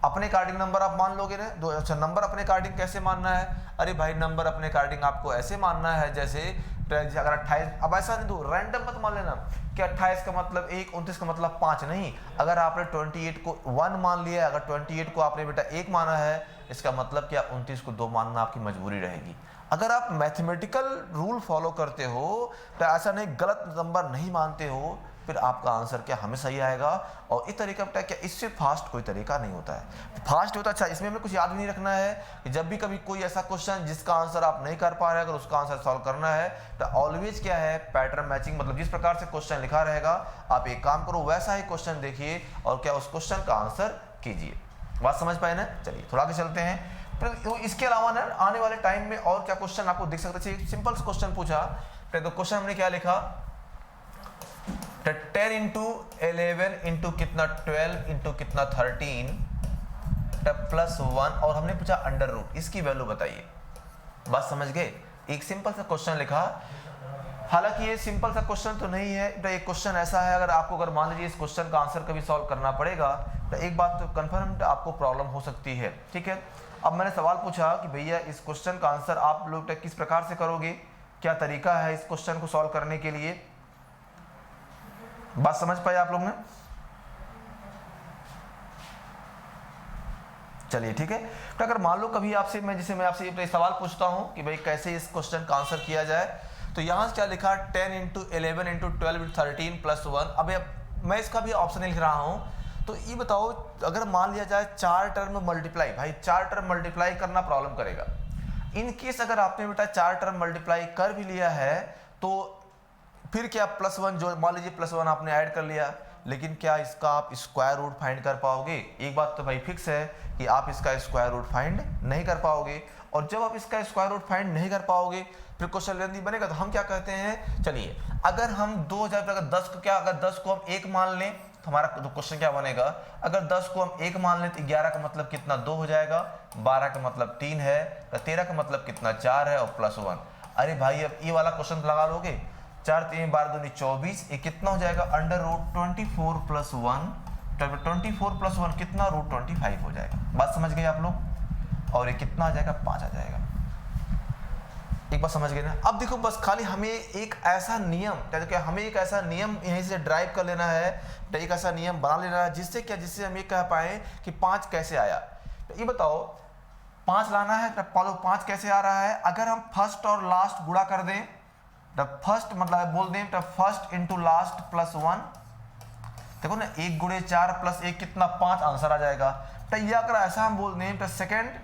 अपने अकॉर्डिंग नंबर आप मान लोगे ना। अच्छा नंबर अपने अकॉर्डिंग कैसे मानना है? अरे भाई नंबर अपने अकॉर्डिंग आपको ऐसे मानना है जैसे अगर 28, अब ऐसा नहीं दो रैंडम मत मान लेना कि 28 का मतलब 1, 29 का मतलब 5 नहीं। अगर आपने 28 को 1 मान लिया, अगर 28 को आपने बेटा 1 माना है, इसका मतलब क्या 29 को 2 मानना आपकी मजबूरी रहेगी। अगर आप मैथमेटिकल रूल फॉलो करते हो, तो ऐसा नहीं गलत नंबर नहीं मानते हो, फिर आपका आंसर क्या हमेशा ही आएगा। और इस तरीका बेटा क्या, इससे फास्ट कोई तरीका नहीं होता है। फास्ट होता है, अच्छा इसमें हमें कुछ याद भी नहीं रखना है कि जब भी कभी कोई ऐसा क्वेश्चन जिसका आंसर आप नहीं कर पा रहे, अगर उसका आंसर सॉल्व करना है, तो ऑलवेज क्या है पैटर्न मैचिंग, मतलब जिस प्रकार से क्वेश्चन लिखा रहेगा आप एक काम करो वैसा ही क्वेश्चन देखिए और क्या उस क्वेश्चन का आंसर कीजिए। बात समझ पाए ना? चलिए थोड़ा आगे चलते हैं। तो इसके अलावा ना आने वाले टाइम में और क्या क्वेश्चन आपको दिख सकते हैं। सिंपल क्वेश्चन पूछा, तो क्वेश्चन हमने क्या लिखा, 10 इंटू 11 इंटू कितना 12 इंटू कितना 13 प्लस 1, और हमने पूछा अंडर रूट, इसकी वैल्यू बताइए। बात समझ गए? एक सिंपल सा क्वेश्चन लिखा। हालांकि ये सिंपल सा क्वेश्चन तो नहीं है, तो एक क्वेश्चन ऐसा है, अगर मान लीजिए इस क्वेश्चन का आंसर कभी सॉल्व करना पड़ेगा, तो एक बात तो कंफर्म आपको प्रॉब्लम हो सकती है। ठीक है, अब मैंने सवाल पूछा कि भैया इस क्वेश्चन का आंसर आप लोग किस प्रकार से करोगे, क्या तरीका है इस क्वेश्चन को सॉल्व करने के लिए। बात समझ पाए आप लोग ने? चलिए ठीक है। तो अगर मान लो कभी आपसे मैं आपसे सवाल पूछता हूं कि भाई कैसे इस क्वेश्चन का आंसर किया जाए, तो यहां से क्या लिखा 10 इंटू 11 इंटू 12 13 प्लस 1। अब मैं इसका भी ऑप्शन लिख रहा हूँ। तो ये बताओ, अगर मान लिया जाए 4 टर्म मल्टीप्लाई, भाई 4 टर्म मल्टीप्लाई करना प्रॉब्लम करेगा। इन केस अगर आपने बेटा 4 टर्म मल्टीप्लाई कर भी लिया है तो फिर क्या +1, जो मान लीजिए +1 आपने ऐड कर लिया, लेकिन क्या इसका आप स्क्वायर रूट फाइंड कर पाओगे? एक बात तो भाई फिक्स है कि आप इसका स्क्वायर रूट फाइंड नहीं कर पाओगे। और जब आप इसका स्क्वायर रूट फाइंड नहीं कर पाओगे फिर क्वेश्चन लेंथी बनेगा। तो हम क्या कहते हैं, चलिए अगर हम 2000 अगर 10 को क्या, अगर 10 को हम 1 मान लें तो हमारा क्वेश्चन क्या बनेगा, अगर 10 को हम 1 मान लें तो 11 का मतलब कितना 2 हो जाएगा, 12 का मतलब 3 है, 13 का मतलब कितना 4 है और +1। अरे भाई अब ये वाला क्वेश्चन लगा लोगे, 4 3 12 दूनी 24, ये कितना हो जाएगा √24 + 1, 24 + 1 कितना √25 हो जाएगा। बात समझ गए आप लोग? और ये कितना आ जाएगा 5 आ जाएगा। एक बात समझ गए ना? अब देखो बस खाली हमें एक ऐसा नियम, हमें एक ऐसा नियम यहीं से ड्राइव कर लेना है, एक ऐसा नियम बना लेना है जिससे क्या, जिससे हम ये कह पाए कि 5 कैसे आया। तो ये बताओ 5 लाना है तो 5 कैसे आ रहा है, अगर हम फर्स्ट और लास्ट गुणा कर दें, तब फर्स्ट मतलब बोल दें तब फर्स्ट इंटू लास्ट +1, देखो ना 1 × 4 + 1 कितना 5 आंसर आ जाएगा। तो ये अगर ऐसा हम बोल दें तो सेकंड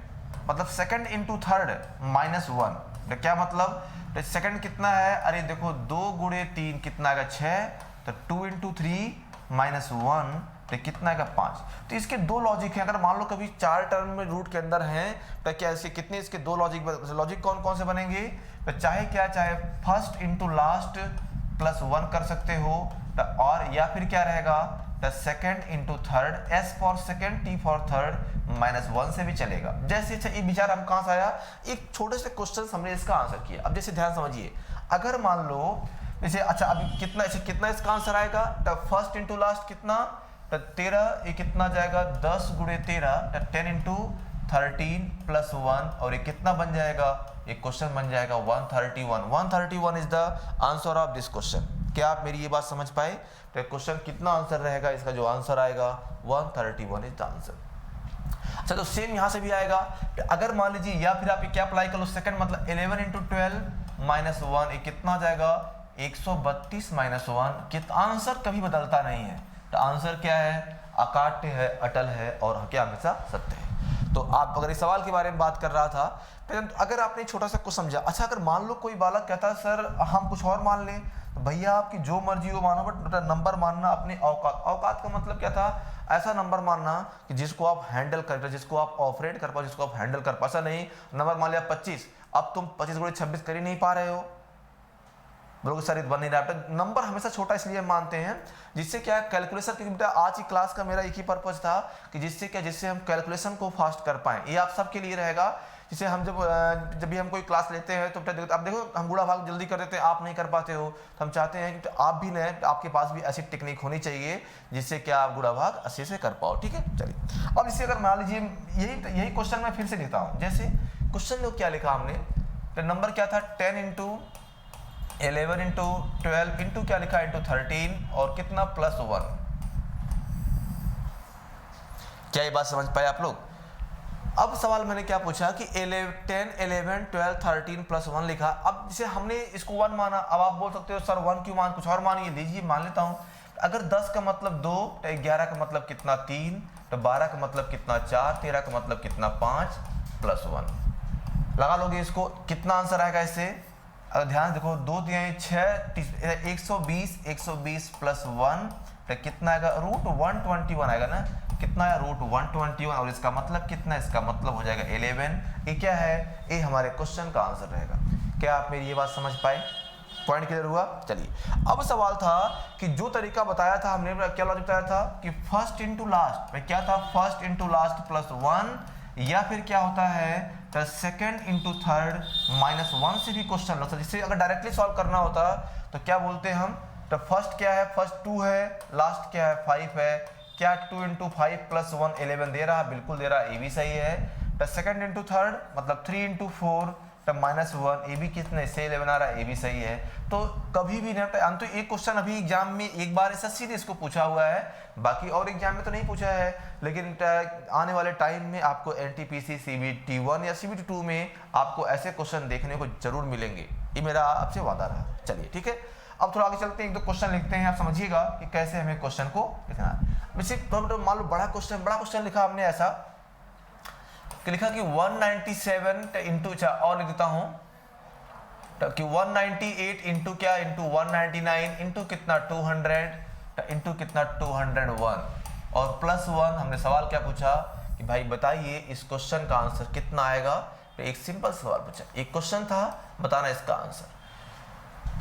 मतलब सेकंड इंटू थर्ड -1, तो क्या मतलब, तो सेकंड कितना है, अरे देखो 2 × 3 कितना आएगा 6, तो 2 × 3 -1 तो कितना आएगा 5। तो इसके दो लॉजिक हैं, अगर मान लो कभी 4 टर्म में रूट के अंदर हैं तो क्या इसके कितने, इसके दो लॉजिक कौन कौन से बनेंगे, तो चाहे क्या, चाहे फर्स्ट इंटू लास्ट +1 कर सकते हो, तो और या फिर क्या रहेगा, तो second into third, S for second, T for third -1 से भी चलेगा। जैसे अच्छा ये विचार हम कहाँ से आया, एक छोटे से क्वेश्चन हमने इसका आंसर किया। अब जैसे ध्यान समझिए, अगर मान लो जैसे अच्छा अभी कितना, ऐसे कितना इसका आंसर आएगा, तो फर्स्ट इंटू लास्ट कितना, तो 13, ये कितना जाएगा 10 × 13, तो 10 × 13 +1 और ये कितना बन जाएगा, एक क्वेश्चन बन जाएगा 131। 131 is the answer of this question. क्या आप मेरी ये बात समझ पाए? तो क्वेश्चन कितना आंसर रहेगा, इसका जो आंसर आएगा 131 इज द आंसर। अच्छा तो सेम यहाँ से भी आएगा, अगर मान लीजिए या फिर आप क्या अप्लाई कर लो, सेकंड मतलब 11 × 12 -1, ये कितना आ जाएगा 132 -1। कितना आंसर कभी बदलता नहीं है, तो आंसर क्या है, अकाट्य है, अटल है और क्या हमेशा सत्य है। तो आप अगर इस सवाल के बारे में बात कर रहा था, अगर आपने छोटा सा कुछ समझा, अच्छा अगर मान लो कोई बालक कहता है सर हम कुछ और मान लें, तो भैया आपकी जो मर्जी हो मानो, बट नंबर मानना अपने औकात। औकात का मतलब क्या था, ऐसा नंबर मानना कि जिसको आप हैंडल कर पाओ, जिसको आप ऑपरेट कर पाओ, जिसको आप हैंडल कर पाओ। ऐसा नहीं नंबर मान लिया 25, अब तुम 25 × 26 कर ही नहीं पा रहे हो, बोलोगे सर बन नहीं रहा। नंबर हमेशा छोटा इसलिए मानते हैं जिससे क्या कैलकुलेशन, क्योंकि बेटा आज की क्लास का मेरा एक ही पर्पज था कि जिससे क्या, जिससे हम कैलकुलेशन को फास्ट कर पाएं। ये आप सबके लिए रहेगा, जिसे हम जब भी हम कोई क्लास लेते हैं तो अब देखो हम गुणा भाग जल्दी कर देते हैं, आप नहीं कर पाते हो, तो हम चाहते हैं कि आप भी न, आपके पास भी ऐसी टेक्निक होनी चाहिए जिससे क्या आप गुणा भाग अच्छे से कर पाओ। ठीक है, चलिए अब इसे अगर मान लीजिए यही क्वेश्चन मैं फिर से लिखता हूँ। जैसे क्वेश्चन में क्या लिखा हमने, तो नंबर क्या था 10 × 11 × 12 इंटू क्या लिखा इंटू 13 और कितना +1। क्या ये बात समझ पाए आप लोग? अब सवाल मैंने क्या पूछा कि 10 11 12 13 +1 लिखा। अब जैसे हमने इसको 1 माना, अब आप बोल सकते हो सर 1 क्यों मान, कुछ और मानिए। लीजिए मान लेता हूं, अगर 10 का मतलब 2, तो 11 का मतलब कितना 3, तो 12 का मतलब कितना 4, 13 का मतलब कितना 5 +1 लगा लोगे। इसको कितना आंसर आएगा इससे, अगर ध्यान देखो 2 दिए 6 120 120 +1 तो कितना आएगा √121 आएगा ना, कितना है √121 और इसका मतलब कितना, इसका मतलब हो जाएगा 11। ये क्या है, ये हमारे क्वेश्चन का आंसर रहेगा। क्या आप मेरी ये बात समझ पाए? पॉइंट क्लियर हुआ? चलिए अब सवाल था कि जो तरीका बताया था हमने, क्या लॉजिक बताया था कि फर्स्ट इंटू लास्ट में क्या था, फर्स्ट इंटू लास्ट +1 या फिर क्या होता है तो सेकंड इंटू थर्ड -1 से भी क्वेश्चन लगता है। जिससे अगर डायरेक्टली सॉल्व करना होता तो क्या बोलते हैं हम, तो फर्स्ट क्या है, फर्स्ट 2 है, लास्ट क्या है 5 है, क्या 2 × 5 +1 11 दे रहा है, बिल्कुल दे रहा है, ये भी सही है। तो सेकंड इंटू थर्ड मतलब 3 × 4 तो -1, ये भी कितने से 11 आ रहा है, ये भी सही है। तो कभी भी नहीं, तो एक क्वेश्चन अभी एग्जाम में एक बार ऐसा सीधे इसको पूछा हुआ है, बाकी और एग्जाम में तो नहीं पूछा है, लेकिन आने वाले टाइम में आपको NTPC CBT 1 या CBT 2 में आपको ऐसे क्वेश्चन देखने को जरूर मिलेंगे, ये मेरा आपसे वादा रहा। चलिए ठीक है, अब थोड़ा आगे चलते हैं, एक दो क्वेश्चन लिखते हैं, आप समझिएगा कि कैसे हमें क्वेश्चन को लिखना है। वैसे तो मान लो बड़ा क्वेश्चन लिखा हमने ऐसा कि लिखा कि 197 इंटू, और लिख देता हूं कि 198 इंटू क्या, इंटू 199 इंटू कितना 200 इंटू कितना 201 और प्लस 1। हमने सवाल क्या पूछा कि भाई बताइए इस क्वेश्चन का आंसर कितना आएगा। तो एक सिंपल सवाल पूछा, एक क्वेश्चन था, बताना इसका आंसर।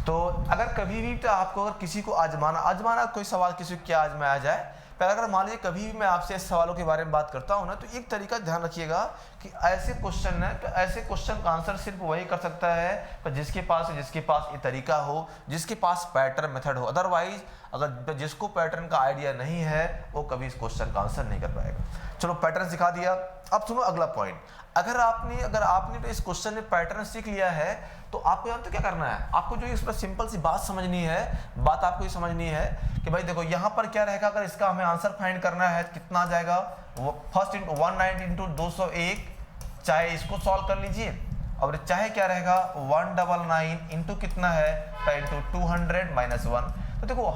तो अगर कभी भी तो आपको अगर किसी को आजमाना कोई सवाल किसी को क्या आजमाया जाए, पर अगर मान लीजिए कभी भी मैं आपसे इस सवालों के बारे में बात करता हूं ना, तो एक तरीका ध्यान रखिएगा कि ऐसे क्वेश्चन है तो ऐसे क्वेश्चन का आंसर सिर्फ वही कर सकता है पर जिसके पास ये तरीका हो, जिसके पास पैटर्न मेथड हो। अदरवाइज अगर जिसको पैटर्न का आइडिया नहीं है वो कभी इस क्वेश्चन का आंसर नहीं कर पाएगा। चलो पैटर्न सिखा दिया, अब सुनो अगला पॉइंट। अगर आपने तो इस क्वेश्चन में पैटर्न सीख लिया है तो आपको यहाँ तो क्या करना है, आपको जो इस पर सिंपल सी बात समझनी है, बात आपको ये समझनी है कि भाई देखो यहाँ पर क्या रहेगा, अगर इसका हमें आंसर फाइंड करना है कितना आ जाएगा, वो फर्स्ट इंटू 190 इंटू 201, चाहे इसको सॉल्व कर लीजिए, और चाहे क्या रहेगा 199 इंटू कितना है इंटू 200 माइनस 1। तो देखो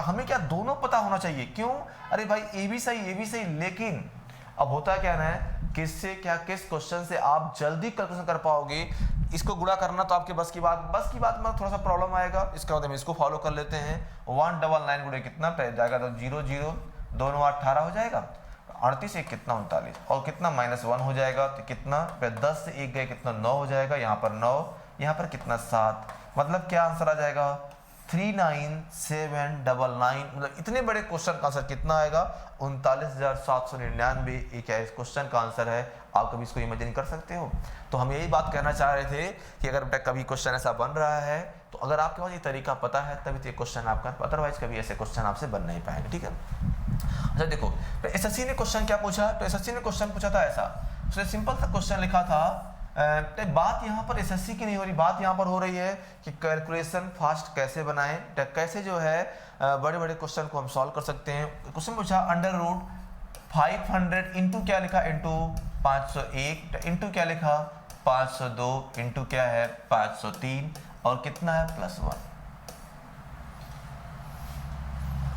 हमें क्या दोनों पता होना चाहिए, क्यों, अरे भाई ये भी सही, लेकिन अब होता क्या ना है, किस क्वेश्चन से आप जल्दी कैलकुलेशन कर पाओगे, इसको गुणा करना तो आपके बस की बात में थोड़ा सा प्रॉब्लम आएगा। इसका मतलब हम इसको फॉलो कर लेते हैं, 199 गुणे कितना जाएगा, तो 0 0 2 9 18 हो जाएगा, 38 एक कितना 39 और कितना माइनस 1 हो जाएगा, तो कितना 10 से 1 गए कितना 9 हो जाएगा, यहाँ पर 9, यहाँ पर कितना 7, मतलब क्या आंसर आ जाएगा 39799। मतलब इतने बड़े क्वेश्चन का आंसर कितना आएगा 39,799। ये क्या इस क्वेश्चन का आंसर है, आप कभी इसको इमेजिन कर सकते हो। तो हम यही बात कहना चाह रहे थे कि अगर बेटा कभी क्वेश्चन ऐसा बन रहा है तो अगर आपके पास ये तरीका पता है तभी तो ये क्वेश्चन आपका, अदरवाइज कभी ऐसे क्वेश्चन आपसे बन नहीं पाएंगे, ठीक है। अच्छा देखो तो एसएससी ने क्वेश्चन क्या पूछा, तो एसएससी ने क्वेश्चन पूछा था ऐसा, उसने सिंपल सा क्वेश्चन लिखा था। तो बात यहाँ पर एसएससी की नहीं हो रही, बात यहाँ पर हो रही है कि कैलकुलेशन फास्ट कैसे बनाएं, कैसे जो है बड़े बड़े क्वेश्चन को हम सॉल्व कर सकते हैं। क्वेश्चन पूछा अंडर रूट 500 इंटू क्या लिखा, इंटू 501 इंटू क्या लिखा 502 इंटू क्या है 503 और कितना है प्लस 1।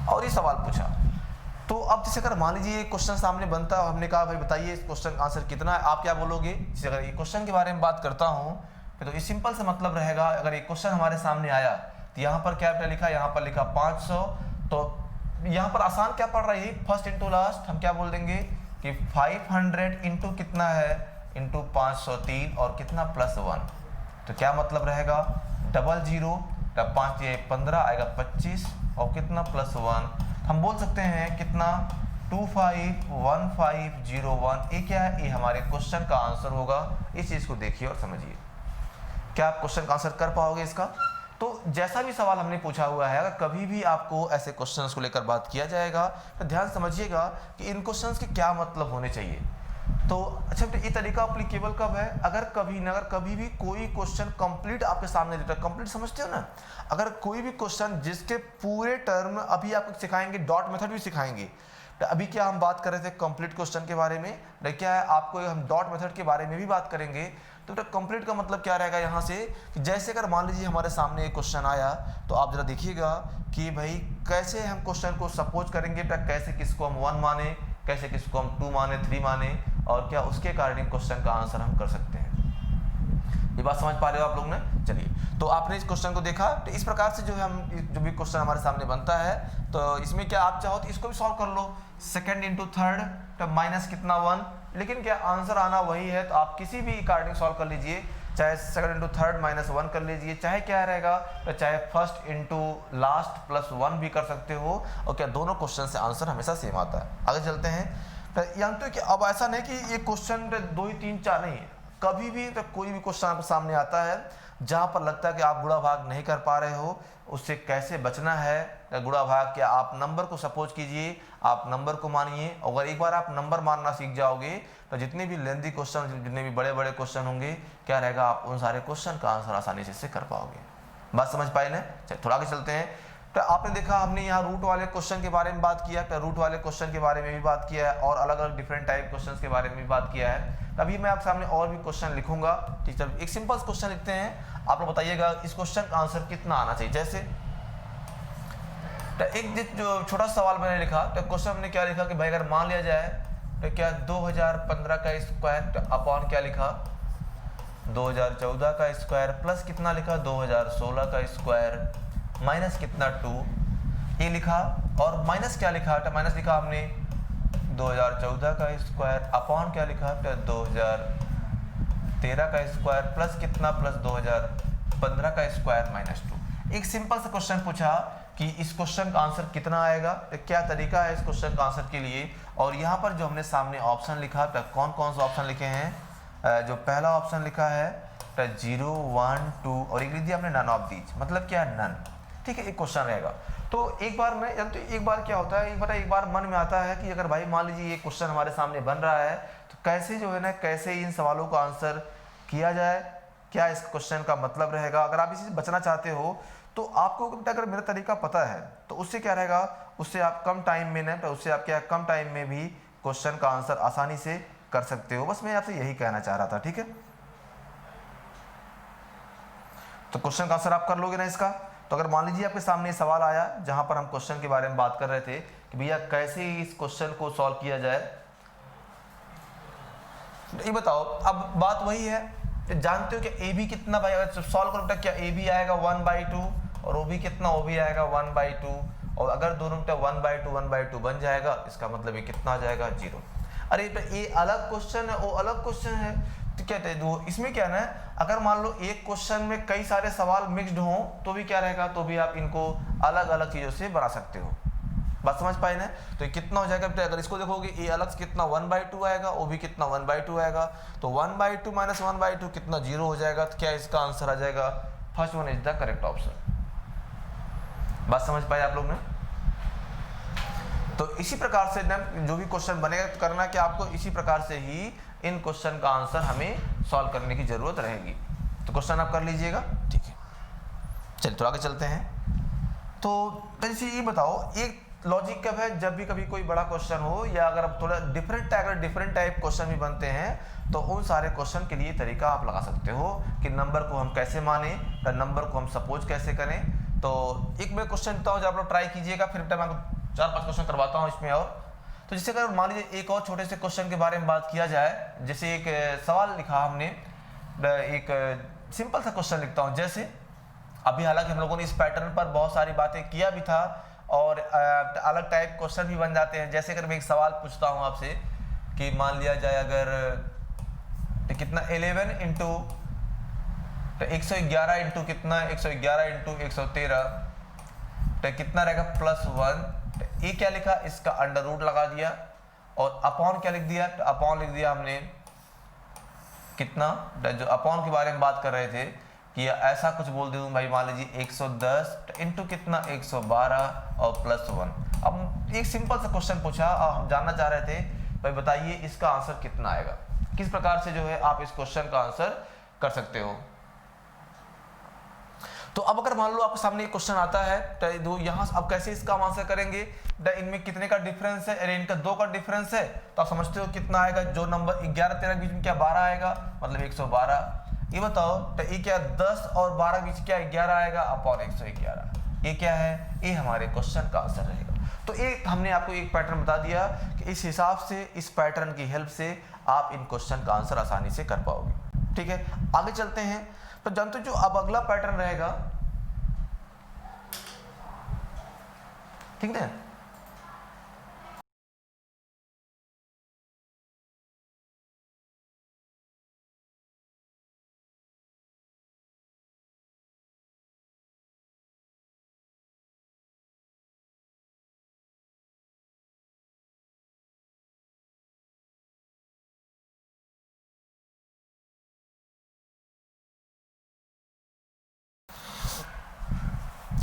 और ये सवाल पूछा, तो अब जैसे अगर मान लीजिए क्वेश्चन सामने बनता है, हमने कहा भाई बताइए इस क्वेश्चन का आंसर कितना है, आप क्या बोलोगे। जैसे अगर ये क्वेश्चन के बारे में बात करता हूं तो ये सिंपल सा मतलब रहेगा, अगर ये क्वेश्चन हमारे सामने आया तो यहाँ पर क्या लिखा, यहाँ पर लिखा 500, तो यहाँ पर आसान क्या पड़ रहा है, फर्स्ट इंटू लास्ट हम क्या बोल देंगे कि 500 इंटू कितना है इंटू 503 और कितना प्लस 1। तो क्या मतलब रहेगा 00, तब 5 ये 15 आएगा 25 और कितना प्लस 1, हम बोल सकते हैं कितना 251501। ये क्या है, ये हमारे क्वेश्चन का आंसर होगा। इस चीज को देखिए और समझिए, क्या आप क्वेश्चन का आंसर कर पाओगे इसका। तो जैसा भी सवाल हमने पूछा हुआ है, अगर कभी भी आपको ऐसे क्वेश्चंस को लेकर बात किया जाएगा तो ध्यान समझिएगा कि इन क्वेश्चंस के क्या मतलब होने चाहिए। तो अच्छा ये तरीका अप्लीकेबल कब है, अगर कभी भी कोई क्वेश्चन कंप्लीट आपके सामने देता है, कंप्लीट समझते हो ना, अगर कोई भी क्वेश्चन जिसके पूरे टर्म अभी आपको सिखाएंगे, डॉट मेथड भी सिखाएंगे। तो अभी क्या हम बात कर रहे थे कंप्लीट क्वेश्चन के बारे में, क्या है आपको हम डॉट मेथड के बारे में भी बात करेंगे। तो कंप्लीट का मतलब क्या रहेगा यहाँ से कि जैसे अगर मान लीजिए हमारे सामने एक क्वेश्चन आया तो आप जरा देखिएगा कि भाई कैसे हम क्वेश्चन को सपोज करेंगे, कैसे किसको हम 1 माने, कैसे किसको हम 2 माने 3 माने, और क्या उसके अकॉर्डिंग क्वेश्चन का आंसर हम कर सकते हैं। ये बात समझ पा रहे हो आप लोग ने। चलिए तो आपने इस क्वेश्चन को देखा, तो इस प्रकार से जो है हम जो भी क्वेश्चन हमारे सामने बनता है तो इसमें क्या आप चाहो तो इसको भी सॉल्व कर लो, सेकंड इंटू थर्ड तो माइनस कितना 1, लेकिन क्या आंसर आना वही है। तो आप किसी भी अकॉर्डिंग सॉल्व कर लीजिए, चाहे सेकंड इंटू थर्ड माइनस 1 कर लीजिए, चाहे क्या रहेगा तो चाहे फर्स्ट इंटू लास्ट प्लस 1 भी कर सकते हो, और क्या दोनों क्वेश्चन से आंसर हमेशा सेम आता है। आगे चलते हैं, तो जानते हो कि अब ऐसा नहीं कि ये क्वेश्चन 2 3 4 नहीं है, कभी भी तो कोई भी क्वेश्चन आपके सामने आता है जहां पर लगता है कि आप गुणा भाग नहीं कर पा रहे हो, उससे कैसे बचना है। गुणा भाग क्या, आप नंबर को सपोज कीजिए, आप नंबर को मानिए, अगर एक बार आप नंबर मानना सीख जाओगे तो जितने भी लेंथी क्वेश्चन, जितने भी बड़े बड़े क्वेश्चन होंगे, क्या रहेगा आप उन सारे क्वेश्चन का आंसर आसानी से कर पाओगे। बात समझ पाए ना। चलिए थोड़ा आगे चलते हैं। तो आपने देखा हमने यहाँ रूट वाले क्वेश्चन के बारे में बात किया, तो रूट वाले क्वेश्चन के बारे में भी बात किया है और अलग अलग डिफरेंट टाइप क्वेश्चंस के बारे में भी बात किया है। अभी मैं आपके सामने और भी क्वेश्चन लिखूंगा। ठीक है, एक सिंपल क्वेश्चन लिखते हैं, आप लोग बताइएगा इस क्वेश्चन का आंसर कितना आना चाहिए। जैसे तो एक जो छोटा सवाल मैंने लिखा, तो क्वेश्चन हमने क्या लिखा कि भाई अगर मान लिया जाए तो क्या 2015 का स्क्वायर अपॉन क्या लिखा 2014 का स्क्वायर प्लस कितना लिखा 2016 का स्क्वायर माइनस कितना 2 ये लिखा, और माइनस क्या लिखा, तो माइनस लिखा हमने 2014 का स्क्वायर अपॉन क्या लिखा, तो 2013 का स्क्वायर प्लस कितना प्लस 2015 का स्क्वायर माइनस 2। एक सिंपल सा क्वेश्चन पूछा कि इस क्वेश्चन का आंसर कितना आएगा, तो क्या तरीका है इस क्वेश्चन का आंसर के लिए। और यहाँ पर जो हमने सामने ऑप्शन लिखा, तो कौन कौन से ऑप्शन लिखे हैं, जो पहला ऑप्शन लिखा है तो 0 1 2 और एक लिख दिया हमने नन ऑफ दीज, मतलब क्या नन। ठीक है, एक क्वेश्चन रहेगा। तो एक बार में तो एक बार क्या होता है, एक बार मन में आता है कि अगर भाई मान लीजिए ये क्वेश्चन हमारे सामने बन रहा है तो कैसे जो है ना, कैसे इन सवालों का आंसर किया जाए, क्या इस क्वेश्चन का मतलब रहेगा। अगर आप इसी से बचना चाहते हो तो आपको अगर मेरा तरीका पता है तो उससे क्या रहेगा, उससे आप कम टाइम में ना, तो उससे आप क्या कम टाइम में भी क्वेश्चन का आंसर आसानी से कर सकते हो। बस मैं आपसे यही कहना चाह रहा था। ठीक है, तो क्वेश्चन का आंसर आप कर लोगे ना इसका। तो अगर मान लीजिए आपके सामने सवाल आया जहां पर हम क्वेश्चन के बारे में बात कर रहे थे कि भैया कैसे इस क्वेश्चन को सॉल्व किया जाए, ये बताओ। अब बात वही है, जानते हो कि ए बी कितना, भाई अगर सॉल्व करो तो क्या ए बी आएगा 1/2 और ओ बी कितना, ओ बी आएगा 1/2, और अगर दोनों का 1/2 बन जाएगा, इसका मतलब ये कितना आ जाएगा 0। अरे ये अलग क्वेश्चन है, वो अलग क्वेश्चन है, तो क्या इसमें क्या ना, अगर मान लो एक क्वेश्चन में कई सारे सवाल मिक्स्ड हो तो भी क्या रहेगा, तो भी आप इनको अलग अलग चीजों से बना सकते हो। बात समझ पाए ना। तो ये कितना हो जाएगा, अगर इसको देखोगे ए अलग से कितना 1/2 आएगा, ओ भी कितना 1/2 आएगा, तो 1/2 माइनस 1/2 कितना 0 हो जाएगा। तो क्या इसका आंसर आ जाएगा, first one is the correct option. बात समझ पाए आप लोग ने। तो इसी प्रकार से ना जो भी क्वेश्चन बनेगा तो करना कि आपको इसी प्रकार से ही इन क्वेश्चन का आंसर हमें सॉल्व करने की जरूरत रहेगी। तो क्वेश्चन आप कर लीजिएगा। ठीक है, चलिए तो आगे चलते हैं। तो जैसे ये बताओ, एक लॉजिक कब है, जब भी कभी कोई बड़ा क्वेश्चन हो या अगर आप थोड़ा डिफरेंट टाइप क्वेश्चन भी बनते हैं तो उन सारे क्वेश्चन के लिए तरीका आप लगा सकते हो कि नंबर को हम कैसे माने, नंबर को हम सपोज कैसे करें। तो एक मैं क्वेश्चन देता हूँ जो आप लोग ट्राई कीजिएगा, फिर मैं 4-5 क्वेश्चन करवाता हूँ इसमें। और तो जैसे अगर मान लीजिए एक और छोटे से क्वेश्चन के बारे में बात किया जाए, जैसे एक सवाल लिखा हमने, एक सिंपल सा क्वेश्चन लिखता हूँ। जैसे अभी हालांकि हम लोगों ने इस पैटर्न पर बहुत सारी बातें किया भी था और अलग टाइप क्वेश्चन भी बन जाते हैं। जैसे अगर मैं एक सवाल पूछता हूँ आपसे कि मान लिया जाए अगर तो कितना 11 इंटू 111 इंटू कितना 111 इंटू 113 तो कितना रहेगा +1। ये क्या लिखा, इसका अंडर रूट लगा दिया और अपॉन क्या लिख दिया, तो अपॉन लिख दिया हमने कितना, जो अपॉन के बारे में बात कर रहे थे कि ऐसा कुछ बोल दूं भाई, मान लीजिए 110 इंटू कितना 112 और +1। अब एक सिंपल सा क्वेश्चन पूछा और हम जानना चाह रहे थे भाई बताइए इसका आंसर कितना आएगा, किस प्रकार से जो है आप इस क्वेश्चन का आंसर कर सकते हो। तो अब अगर मान लो आपके सामने एक क्वेश्चन आता है तो यहाँ अब कैसे इसका आंसर करेंगे, इनमें कितने का डिफरेंस है, अरे इनका 2 का डिफरेंस है, तो आप समझते हो कितना आएगा, जो नंबर 11-13 के बीच में क्या 12 आएगा, मतलब 112। ये बताओ तो ये क्या 10 और 12 के बीच क्या 11 आएगा अपॉन 111। ये क्या है, ये हमारे क्वेश्चन का आंसर रहेगा। तो एक हमने आपको एक पैटर्न बता दिया कि इस हिसाब से, इस पैटर्न की हेल्प से आप इन क्वेश्चन का आंसर आसानी से कर पाओगे। ठीक है, आगे चलते हैं। तो जानते जो अब अगला पैटर्न रहेगा, ठीक है,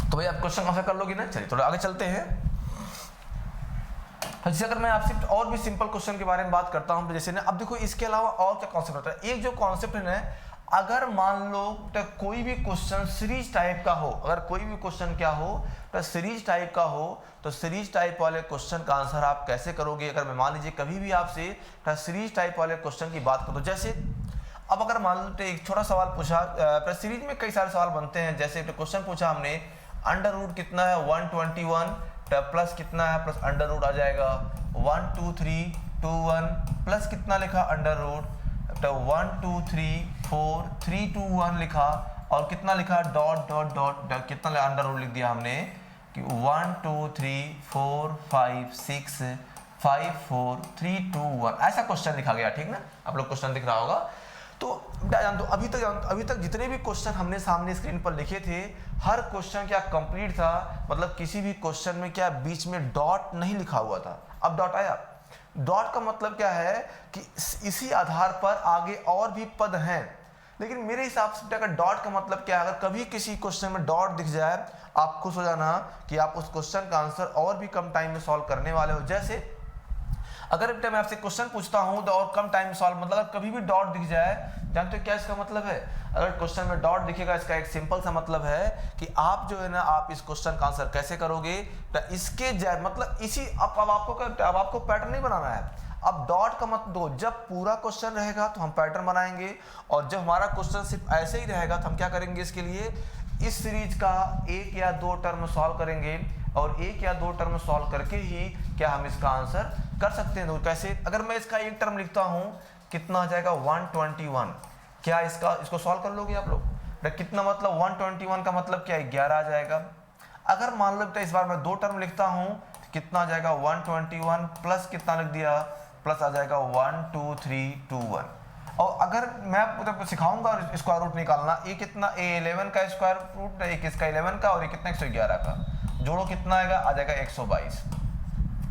तो भाई आप क्वेश्चन आंसर कर लोगे ना। चलिए थोड़ा आगे चलते हैं। जैसे अगर मैं आपसे और भी सिंपल क्वेश्चन के बारे में बात करता हूं तो जैसे ना, अब देखो इसके अलावा और क्या कॉन्सेप्ट होता है। एक जो कॉन्सेप्ट है अगर मान लो तो कोई भी क्वेश्चन सीरीज टाइप का हो, अगर कोई भी क्वेश्चन क्या हो तो सीरीज टाइप का हो, तो सीरीज टाइप वाले क्वेश्चन का आंसर आप कैसे करोगे। अगर मैं मान लीजिए कभी भी आपसे सीरीज टाइप वाले क्वेश्चन की बात करूँ, जैसे अब अगर मान लो एक छोटा सवाल पूछा, सीरीज में कई सारे सवाल बनते हैं, जैसे क्वेश्चन पूछा हमने अंडर रूट कितना है 121 प्लस कितना है, प्लस अंडर रूट आ जाएगा 12321 प्लस कितना लिखा अंडर रूट, तो 1234321 लिखा और कितना लिखा डॉट डॉट डॉट कितना अंडर रूट लिख दिया हमने कि 12345654321 ऐसा क्वेश्चन लिखा गया। ठीक ना, आप लोग क्वेश्चन दिख रहा होगा। तो जान दो अभी तक जितने भी क्वेश्चन हमने सामने स्क्रीन पर लिखे थे, हर क्वेश्चन क्या कंप्लीट था, मतलब किसी भी क्वेश्चन में क्या बीच में डॉट नहीं लिखा हुआ था। अब डॉट आया, डॉट का मतलब क्या है कि इसी आधार पर आगे और भी पद हैं, लेकिन मेरे हिसाब से अगर डॉट का मतलब क्या है, अगर कभी किसी क्वेश्चन में डॉट दिख जाए आप खुश हो जाना कि आप उस क्वेश्चन का आंसर और भी कम टाइम में सॉल्व करने वाले हो। जैसे अगर मैं आपसे क्वेश्चन पूछता हूं तो और कम टाइम में सॉल्व, मतलब अगर कभी भी डॉट दिख जाए, जानते हो क्या इसका मतलब है। अगर क्वेश्चन में डॉट दिखेगा इसका एक सिंपल सा मतलब है कि आप जो है ना, आप इस क्वेश्चन का आंसर कैसे करोगे, तो इसके मतलब इसी अब आपको पैटर्न नहीं बनाना है। अब डॉट का मत दो, जब पूरा क्वेश्चन रहेगा तो हम पैटर्न बनाएंगे, और जब हमारा क्वेश्चन सिर्फ ऐसे ही रहेगा तो हम क्या करेंगे, इसके लिए इस सीरीज का एक या दो टर्म सॉल्व करेंगे, और एक या दो टर्म सॉल्व करके ही क्या हम इसका आंसर कर सकते हैं। तो कैसे, अगर मैं इसका एक टर्म लिखता हूं कितना आ जाएगा 121, क्या इसको सॉल्व कर लोगे आप लोग। कितना मतलब 121 का मतलब क्या है 11 आ जाएगा। अगर मान लो इस बार मैं दो टर्म लिखता हूं कितना आ जाएगा 121 प्लस कितना लिख दिया, प्लस आ जाएगा 12321। और अगर मैं आपको सिखाऊंगा स्क्वायर रूट निकालना, ये कितना A11 का स्क्वायर रूट, एक इसका 11 का और ये कितना 111 का, जोड़ो कितना आएगा, आ जाएगा 122।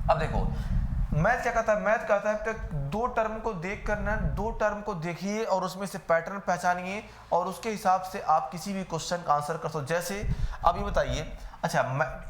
अब देखो मैथ क्या कहता है, मैथ कहता है कि दो टर्म को देख करना, दो टर्म को देखिए और उसमें से पैटर्न पहचानिए और उसके हिसाब से आप किसी भी क्वेश्चन का आंसर कर सकते हो। जैसे अब ये बताइए, अच्छा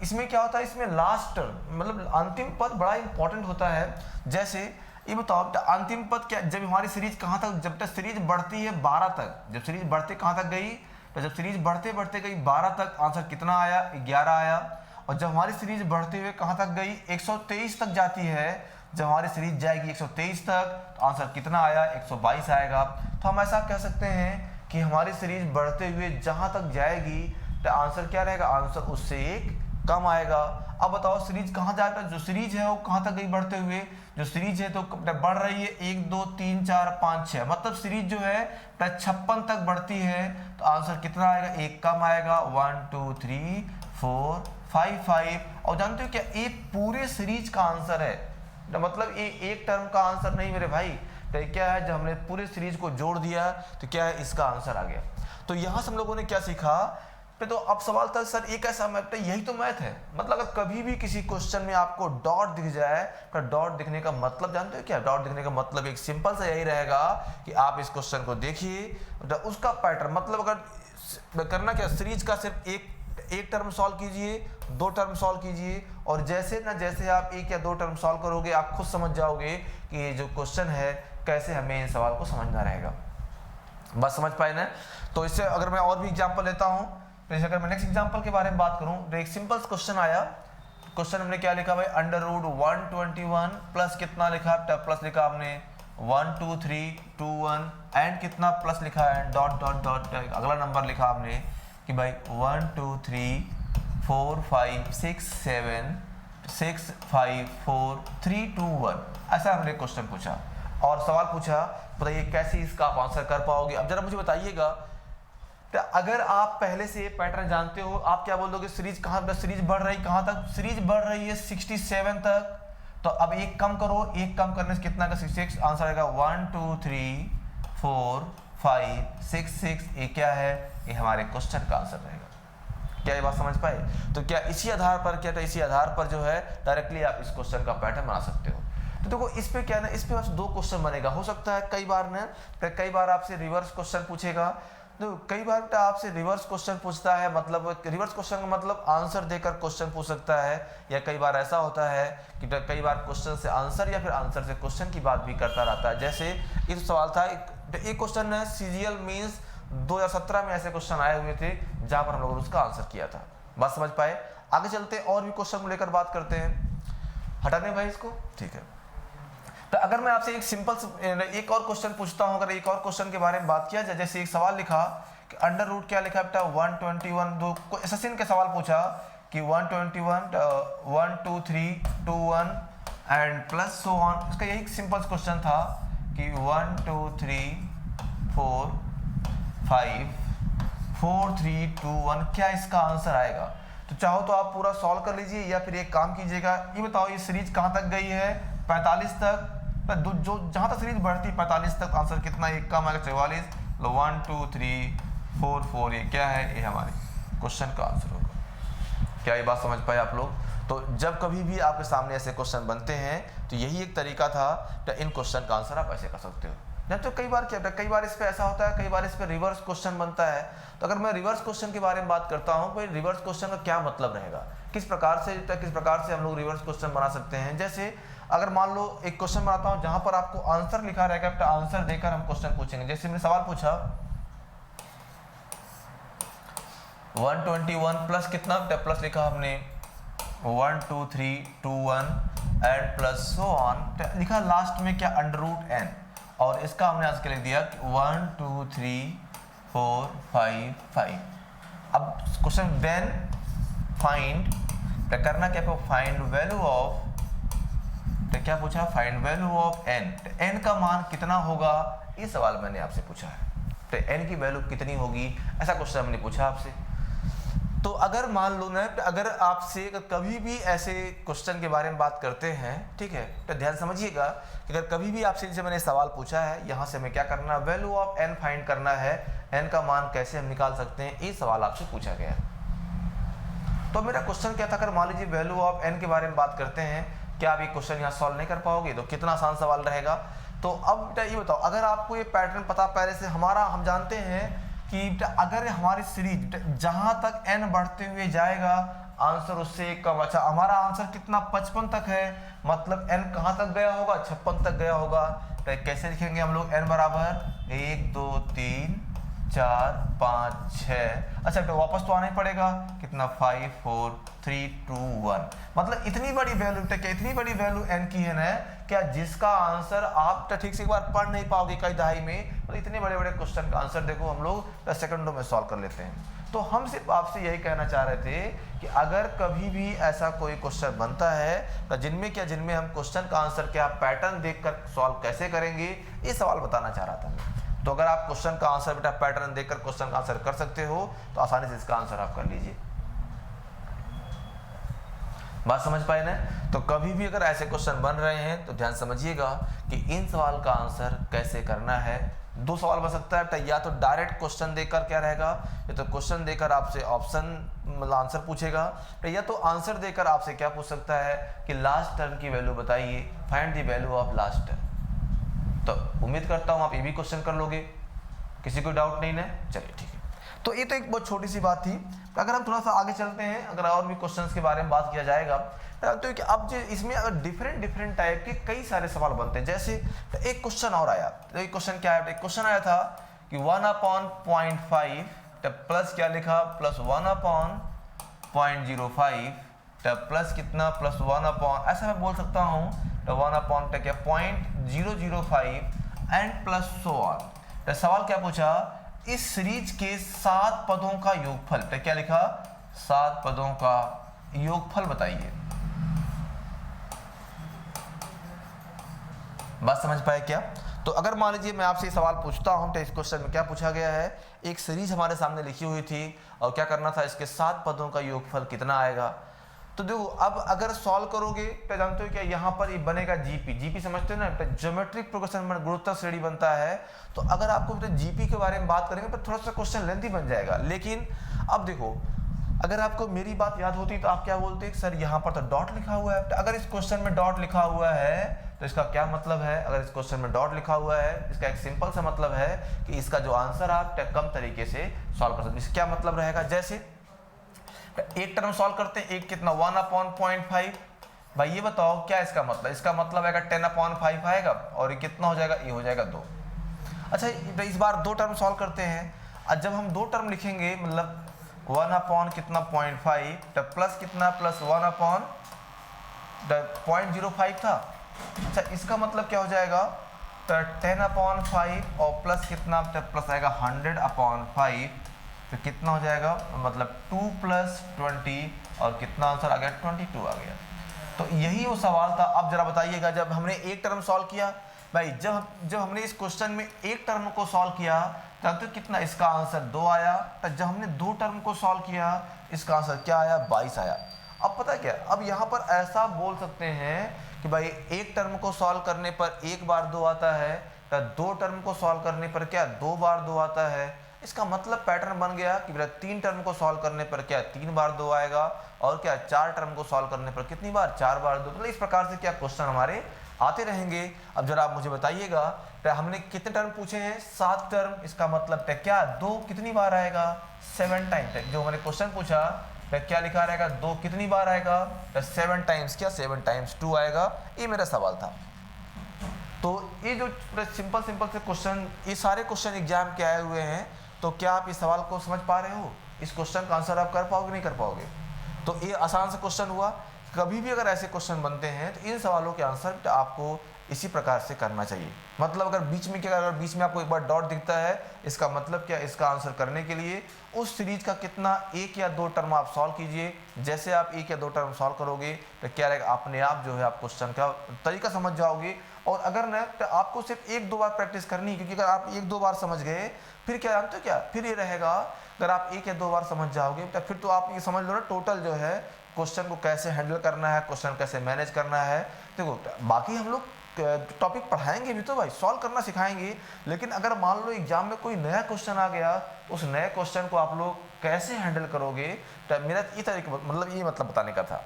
इसमें क्या होता है, इसमें लास्ट टर्म मतलब अंतिम पद बड़ा इंपॉर्टेंट होता है। जैसे ये बताओ अंतिम पद क्या, जब हमारी सीरीज कहाँ तक, जब तक सीरीज बढ़ती है 12 तक, जब सीरीज बढ़ते कहाँ तक गई, तो जब सीरीज बढ़ते बढ़ते गई 12 तक, आंसर कितना आया 11 आया। और जब हमारी सीरीज बढ़ते हुए कहाँ तक गई 123 तक जाती है, जब हमारी सीरीज जाएगी 123 तक तो आंसर कितना आया 122 आएगा। तो हम ऐसा कह सकते हैं कि हमारी सीरीज बढ़ते हुए जहाँ तक जाएगी तो आंसर क्या रहेगा, आंसर उससे एक कम आएगा। अब बताओ सीरीज कहाँ जाएगा, जो सीरीज है वो कहाँ तक गई बढ़ते हुए, जो सीरीज है तो बढ़ रही है 1 2 3 4 5 6, मतलब सीरीज जो है 56 तक बढ़ती है, तो आंसर कितना आएगा, एक कम आएगा 1 2 3 4 5 5। और जानते हो क्या, ये पूरे सीरीज का आंसर है, मतलब ये एक टर्म का आंसर नहीं मेरे भाई। तो क्या है, जब हमने पूरे सीरीज को जोड़ दिया तो क्या है, इसका आंसर आ गया। तो यहाँ से हम लोगों ने क्या सीखा, तो अब सवाल था सर एक ऐसा मैथ, यही तो मैथ है। मतलब अगर कभी भी किसी क्वेश्चन में आपको डॉट दिख जाए तो डॉट दिखने का मतलब जानते हो क्या, डॉट दिखने का मतलब एक सिंपल सा यही रहेगा कि आप इस क्वेश्चन को देखिए, तो उसका पैटर्न मतलब अगर करना क्या, सीरीज का सिर्फ एक टर्म सॉल्व कीजिए, दो टर्म सॉल्व कीजिए, और जैसे ना जैसे आप एक या दो टर्म सॉल्व करोगे आप खुद समझ जाओगे कि ये जो क्वेश्चन है कैसे हमें इन सवाल को समझना रहेगा। बस समझ पाए ना। तो इससे अगर मैं और भी एग्जांपल लेता हूं, तो अगर मैं नेक्स्ट एग्जांपल के बारे में बात करूं, तो एक सिंपल क्वेश्चन आया, क्वेश्चन हमने क्या लिखा भाई, अंडर रूट 121 प्लस कितना लिखा, प्लस लिखा हमने 12321 एंड कितना प्लस लिखा है डॉट डॉट डॉट, अगला नंबर लिखा हमने कि भाई 1 2 3 4 5 6 7 6 5 4 3 2 1, ऐसा हमने क्वेश्चन पूछा और सवाल पूछा, बताइए कैसे इसका आप आंसर कर पाओगे। अब जरा मुझे बताइएगा, तो अगर आप पहले से पैटर्न जानते हो, आप क्या बोल दोगे, सीरीज कहाँ, सीरीज बढ़ रही कहाँ तक, सीरीज बढ़ रही है 67 तक, तो अब एक कम करो, एक कम करने से कितना का 66, आंसर आएगा 1 2 3 4 5 6 6, ये क्या है, ये हमारे क्वेश्चन का आंसर रहेगा। क्या ये बात समझ पाए। तो क्या इसी आधार पर क्या था, इसी आधार पर जो है डायरेक्टली आप इस क्वेश्चन का पैटर्न बना सकते हो। तो देखो इस पे क्या है ना, इस पे बस दो क्वेश्चन बनेगा, हो सकता है कई बार ना, कई बार आपसे रिवर्स क्वेश्चन पूछेगा, तो कई बार बेटा आपसे रिवर्स क्वेश्चन पूछता है, मतलब रिवर्स क्वेश्चन का मतलब आंसर देकर क्वेश्चन पूछ सकता है, या कई बार ऐसा होता है कि कई बार क्वेश्चन से आंसर या फिर आंसर से क्वेश्चन की बात भी करता रहता है। जैसे इस सवाल था, एक क्वेश्चन है, सीजीएल मींस 2017 में ऐसे क्वेश्चन आए हुए थे जहां पर हम लोगों ने उसका आंसर किया था। बात समझ पाए? आगे चलते हैं और भी क्वेश्चन को लेकर बात करते हैं। हटा दें भाई इसको, ठीक है। तो अगर मैं आपसे एक सिंपल एक और क्वेश्चन पूछता हूं, अगर एक और क्वेश्चन के बारे में बात किया जाए, जैसे एक सवाल लिखा कि अंडर रूट क्या लिखा बेटा 121, दो एसएससी का सवाल पूछा कि 121 1 2 3 2 1 एंड प्लस सो ऑन। इसका यही सिंपल क्वेश्चन था कि 1 2 3 4 5 4 3 2 1, क्या इसका आंसर आएगा? तो चाहो तो आप पूरा सॉल्व कर लीजिए या फिर एक काम कीजिएगा, ये बताओ ये सीरीज कहाँ तक गई है? 45 तक। जो जहाँ तक सीरीज बढ़ती 45 तक, आंसर कितना? एक कम आएगा 44। 1 2 3 4 4, ये क्या है? ये हमारे क्वेश्चन का आंसर होगा। क्या ये बात समझ पाए आप लोग? तो जब कभी भी आपके सामने ऐसे क्वेश्चन बनते हैं तो यही एक तरीका था, तो इन क्वेश्चन का आंसर आप ऐसे कर सकते हो। जब तो कई बार क्या, कई बार इस पे ऐसा होता है, कई बार इस पे रिवर्स क्वेश्चन बनता है। तो अगर मैं रिवर्स क्वेश्चन के बारे में बात करता हूँ, तो रिवर्स क्वेश्चन का क्या मतलब रहेगा, किस प्रकार से हम लोग रिवर्स क्वेश्चन बना सकते हैं। जैसे अगर मान लो एक क्वेश्चन बनाता हूँ जहां पर आपको आंसर लिखा रहेगा, तो आंसर देकर हम क्वेश्चन पूछेंगे। जैसे मैंने सवाल पूछा 121 प्लस कितना, प्लस लिखा हमने 1 2 3 2 1 एंड प्लस सो ऑन, लिखा लास्ट में क्या? अंडर रूट n, और इसका हमने आंसर लिख दिया 1 2 3 4 5 5। अब क्वेश्चन देन फाइंड, करना क्या? फाइंड वैल्यू ऑफ, तो क्या पूछा? Find value of n। n का मान कितना होगा, ये सवाल मैंने आपसे पूछा है। तो n की वैल्यू कितनी होगी, ऐसा क्वेश्चन हमने पूछा आपसे। तो अगर मान लो ना, अगर आपसे कभी भी ऐसे क्वेश्चन के बारे में बात करते हैं, ठीक है, तो ध्यान समझिएगा कि अगर कभी भी आपसे जैसे मैंने सवाल पूछा है, यहाँ से हमें क्या करना, वैल्यू ऑफ n फाइंड करना है, n का मान कैसे हम निकाल सकते हैं, ये सवाल आपसे पूछा गया। तो मेरा क्वेश्चन क्या था, अगर मान लीजिए वैल्यू ऑफ n के बारे में बात करते हैं, क्या आप ये क्वेश्चन यहाँ सॉल्व नहीं कर पाओगे? तो कितना आसान सवाल रहेगा। तो अब ये बताओ, अगर आपको ये पैटर्न पता पहले से, हम जानते हैं कि अगर हमारी सीरीज जहां तक n बढ़ते हुए जाएगा, आंसर उससे एक कम। अच्छा, हमारा आंसर कितना? 55 तक है, मतलब n कहां तक गया होगा? 56 तक गया होगा। तो कैसे लिखेंगे हम लोग? n बराबर 1 2 3 4 5 6। अच्छा, तो वापस तो आना ही पड़ेगा, कितना? 5 4 3 2 1। मतलब इतनी बड़ी वैल्यू, इतनी बड़ी वैल्यू n की है ना, क्या जिसका आंसर आप ठीक से एक बार पढ़ नहीं पाओगे कई दहाई में। मतलब इतने बड़े बड़े क्वेश्चन का आंसर देखो हम लोग 10 सेकंडों में सॉल्व कर लेते हैं। तो हम सिर्फ आपसे यही कहना चाह रहे थे कि अगर कभी भी ऐसा कोई क्वेश्चन बनता है, तो जिनमें हम क्वेश्चन का आंसर क्या पैटर्न देखकर सॉल्व कैसे करेंगे, ये सवाल बताना चाह रहा था मैं। तो अगर आप क्वेश्चन का आंसर बेटा पैटर्न देखकर क्वेश्चन का आंसर कर सकते हो, तो आसानी से इसका आंसर आप कर लीजिए। बात समझ पाए ना? तो कभी भी अगर ऐसे क्वेश्चन बन रहे हैं तो ध्यान समझिएगा कि इन सवाल का आंसर कैसे करना है। दो सवाल बन सकता है, या तो डायरेक्ट क्वेश्चन देकर क्या रहेगा, या तो क्वेश्चन देकर आपसे ऑप्शन मतलब आंसर पूछेगा, या तो आंसर देकर आपसे क्या पूछ सकता है कि लास्ट टर्म की वैल्यू बताइए, find the value of last term. तो उम्मीद करता हूँ आप ये भी क्वेश्चन कर लोगे, किसी को डाउट नहीं ना? चलिए ठीक है। तो ये तो एक बहुत छोटी सी बात थी। अगर हम थोड़ा सा आगे चलते हैं, अगर और भी क्वेश्चंस के बारे में बात किया जाएगा, तो कि अब जो इसमें अगर डिफरेंट टाइप के कई सारे सवाल बनते हैं। जैसे तो एक क्वेश्चन और आया, तो एक क्वेश्चन क्या है? एक क्वेश्चन आया था कि 1/0.5, प्लस क्या लिखा? प्लस 1/0.05, प्लस कितना? प्लस 1/, ऐसा मैं बोल सकता हूँ, तो 1/0.005 एंड प्लस सो ऑन। तो सवाल क्या पूछा? इस सीरीज के 7 पदों का योगफल, तो क्या लिखा? 7 पदों का योगफल बताइए। बात समझ पाए क्या? तो अगर मान लीजिए मैं आपसे सवाल पूछता हूं, तो इस क्वेश्चन में क्या पूछा गया है, एक सीरीज हमारे सामने लिखी हुई थी और क्या करना था, इसके 7 पदों का योगफल कितना आएगा। तो देखो अब अगर सॉल्व करोगे तो जानते हो क्या, यहाँ पर ये बनेगा जीपी समझते हो ना, ज्योमेट्रिक प्रोग्रेशन गुणोत्तर श्रेणी बनता है। तो अगर आपको जीपी के बारे में बात करेंगे तो थोड़ा सा क्वेश्चन लेंथी बन जाएगा। लेकिन अब देखो, अगर आपको मेरी बात याद होती तो आप क्या बोलते, सर यहाँ पर तो डॉट लिखा हुआ है। तो अगर इस क्वेश्चन में डॉट लिखा हुआ है तो इसका क्या मतलब है? अगर इस क्वेश्चन में डॉट लिखा हुआ है, इसका एक सिंपल सा मतलब है कि इसका जो आंसर आप कम तरीके से सॉल्व कर सकते हैं। क्या मतलब रहेगा? जैसे एक टर्म सॉल्व करते हैं, एक कितना 1/0.5। भाई ये बताओ क्या इसका मतलब? इसका मतलब आएगा 10/5 आएगा, और ये कितना हो जाएगा? ये हो जाएगा 2। अच्छा, इस बार 2 टर्म सॉल्व करते हैं। और जब हम दो टर्म लिखेंगे मतलब 1 अपॉन कितना 0.5 तो प्लस कितना प्लस 1 अपॉन 0.05 था। अच्छा इसका मतलब क्या हो जाएगा तो 10 अपॉन 5 और प्लस कितना तो प्लस आएगा 100 अपॉन 5 तो कितना हो जाएगा मतलब 2 प्लस 20 और कितना आंसर आ गया 22 आ गया। तो यही वो सवाल था। अब जरा बताइएगा जब हमने एक टर्म सॉल्व किया भाई, जब हमने इस क्वेश्चन में एक टर्म को सॉल्व किया तब तो कितना इसका आंसर 2 आया। तो जब हमने दो टर्म को सॉल्व किया इसका आंसर क्या आया 22 आया। अब पता क्या, अब यहाँ पर ऐसा बोल सकते हैं कि भाई एक टर्म को सॉल्व करने पर एक बार 2 आता है, तो दो टर्म को सॉल्व करने पर क्या 2 बार 2 आता है। इसका मतलब पैटर्न बन गया कि बेटा 3 टर्म को सॉल्व करने पर क्या 3 बार 2 आएगा और क्या 4 टर्म को सॉल्व करने पर कितनी बार 4 बार 2। मतलब इस प्रकार से क्या क्वेश्चन हमारे आते रहेंगे। अब जरा आप मुझे बताइएगा तो हमने कितने टर्म पूछे हैं 7 टर्म, इसका मतलब क्या 2 कितनी बार आएगा 7 टाइम। जो हमने क्वेश्चन पूछा तो क्या लिखा रहेगा 2 कितनी बार आएगा तो 7 टाइम्स क्या 7 टाइम्स 2 आएगा। ये मेरा सवाल था। तो ये जो सिंपल से क्वेश्चन, ये सारे क्वेश्चन एग्जाम के आए हुए हैं, तो क्या आप इस सवाल को समझ पा रहे हो, इस क्वेश्चन का आंसर आप कर पाओगे नहीं कर पाओगे। तो ये आसान सा क्वेश्चन हुआ। कभी भी अगर ऐसे क्वेश्चन बनते हैं तो इन सवालों के आंसर आपको इसी प्रकार से करना चाहिए। मतलब अगर बीच में क्या, अगर बीच में आपको एक बार डॉट दिखता है इसका मतलब क्या, इसका आंसर करने के लिए उस सीरीज का कितना 1 या 2 टर्म आप सॉल्व कीजिए। जैसे आप 1 या 2 टर्म सॉल्व करोगे तो क्या रहेगा अपने आप जो है आप क्वेश्चन का तरीका समझ जाओगे। और अगर न तो आपको सिर्फ 1-2 बार प्रैक्टिस करनी है, क्योंकि अगर आप 1-2 बार समझ गए फिर क्या जानते हो क्या, फिर ये रहेगा अगर आप 1 या 2 बार समझ जाओगे तो फिर तो आप ये समझ लो ना टोटल जो है क्वेश्चन को कैसे हैंडल करना है, क्वेश्चन कैसे मैनेज करना है। देखो बाकी हम लोग टॉपिक पढ़ाएंगे भी तो भाई, सॉल्व करना सिखाएंगे, लेकिन अगर मान लो एग्जाम में कोई नया क्वेश्चन आ गया उस नए क्वेश्चन को आप लोग कैसे हैंडल करोगे, तो मेरा ये तरीका मतलब ये मतलब बताने का था।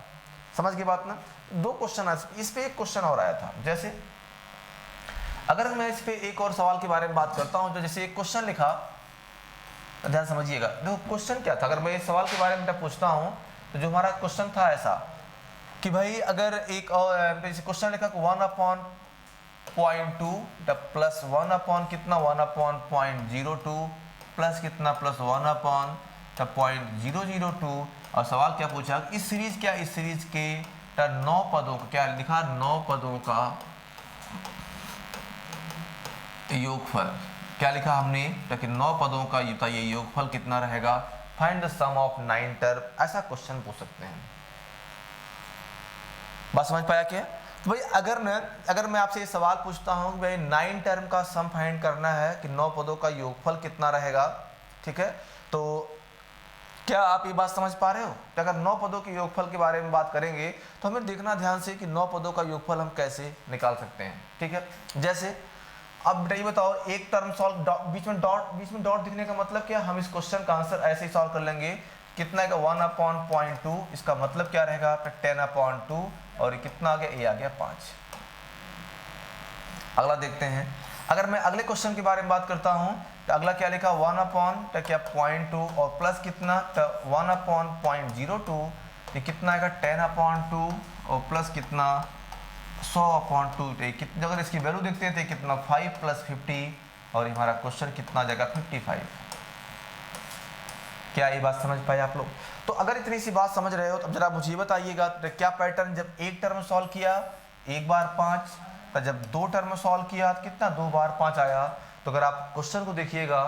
समझ गए बात ना। 2 क्वेश्चन, इस पे एक क्वेश्चन और आया था। जैसे अगर मैं इस पे एक और सवाल के बारे में बात करता हूं, तो जैसे एक क्वेश्चन लिखा, ध्यान समझिएगा। देखो क्वेश्चन क्या था, अगर मैं इस सवाल के बारे में पूछता हूं तो जो हमारा क्वेश्चन था ऐसा कि भाई अगर एक क्वेश्चन लिखा 1 अपॉन 0.2 प्लस 1 अपॉन कितना 1 अपॉन 0.02 प्लस कितना प्लस 1 अपॉन 0.002 और सवाल क्या पूछा इस सीरीज क्या, इस सीरीज के 9 पदों का क्या लिखा 9 पदों का योगफल क्या लिखा हमने, ताकि 9 पदों का ये योगफल कितना रहेगा, find the sum of 9 term. ऐसा क्वेश्चन पूछ सकते हैं। बात समझ पाया क्या। तो भाई अगर मैं आपसे ये सवाल पूछता हूं कि भाई 9 टर्म का सम फाइंड करना है कि 9 पदों का योगफल कितना रहेगा, ठीक है, तो क्या आप ये बात समझ पा रहे हो। तो अगर 9 पदों के योगफल के बारे में बात करेंगे तो हमें देखना ध्यान से कि 9 पदों का योगफल हम कैसे निकाल सकते हैं, ठीक है। जैसे अब बेटा ये बताओ एक टर्म सॉल्व, बीच में डॉट दिखने का मतलब क्या, हम इस क्वेश्चन का आंसर ऐसे ही सॉल्व कर लेंगे। कितना का 1 अपॉन 0.2, इसका मतलब क्या रहेगा 10 अपॉन 2 और ये कितना आ गया, ये आ गया 5। अगला देखते हैं। अगर मैं अगले क्वेश्चन के बारे में बात करता हूं तो अगला क्या लिखा 1 अपॉन क्या 0.2 और प्लस कितना 1 अपॉन 0.02, ये कितना आएगा 10 अपॉन 2 और प्लस कितना 100 अपॉन 2। कितने अगर इसकी वैल्यू देखते हैं तो कितना 5 प्लस 50 और हमारा क्वेश्चन कितना आ जाएगा 55। क्या ये बात समझ पाए आप लोग। तो अगर इतनी सी बात समझ रहे हो तो अब जरा मुझे बताइएगा तो क्या पैटर्न, जब एक टर्म सॉल्व किया 1 बार 5, तो जब 2 टर्म सॉल्व किया तो कितना 2 बार 5 आया। तो अगर आप क्वेश्चन को देखिएगा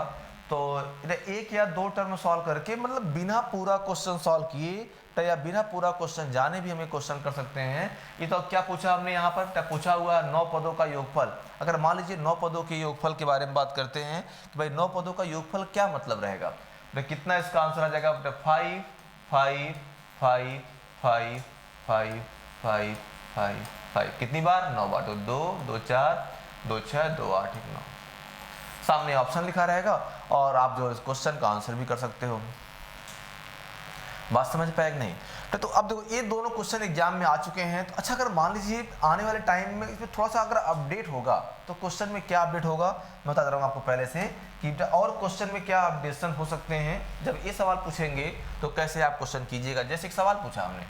तो 1 या 2 टर्म सॉल्व करके मतलब बिना पूरा क्वेश्चन सॉल्व किए तो या बिना पूरा क्वेश्चन जाने भी हमें क्वेश्चन कर सकते हैं। ये तो क्या पूछा हमने यहाँ पर, पूछा हुआ 9 पदों का योगफल। अगर मान लीजिए 9 पदों के योगफल के बारे में बात करते हैं कि भाई 9 पदों का योगफल क्या मतलब रहेगा, तो कितना इसका आंसर आ जाएगा 5 5 5 5 5 5 5 5 कितनी बार 9 बार, तो 2 2 4 2 6 2 8 9। सामने ऑप्शन लिखा रहेगा और आप जो इस क्वेश्चन का आंसर भी कर सकते हो। बात समझ पाए कि नहीं। तो अब देखो ये दोनों क्वेश्चन एग्जाम में आ चुके हैं। तो अच्छा अगर मान लीजिए आने वाले टाइम में इसमें थोड़ा सा अगर अपडेट होगा तो क्वेश्चन में क्या अपडेट होगा मैं बता दे रहा हूँ आपको पहले से कि और क्वेश्चन में क्या अपडेशन हो सकते हैं। जब ये सवाल पूछेंगे तो कैसे आप क्वेश्चन कीजिएगा। जैसे एक सवाल पूछा हमने,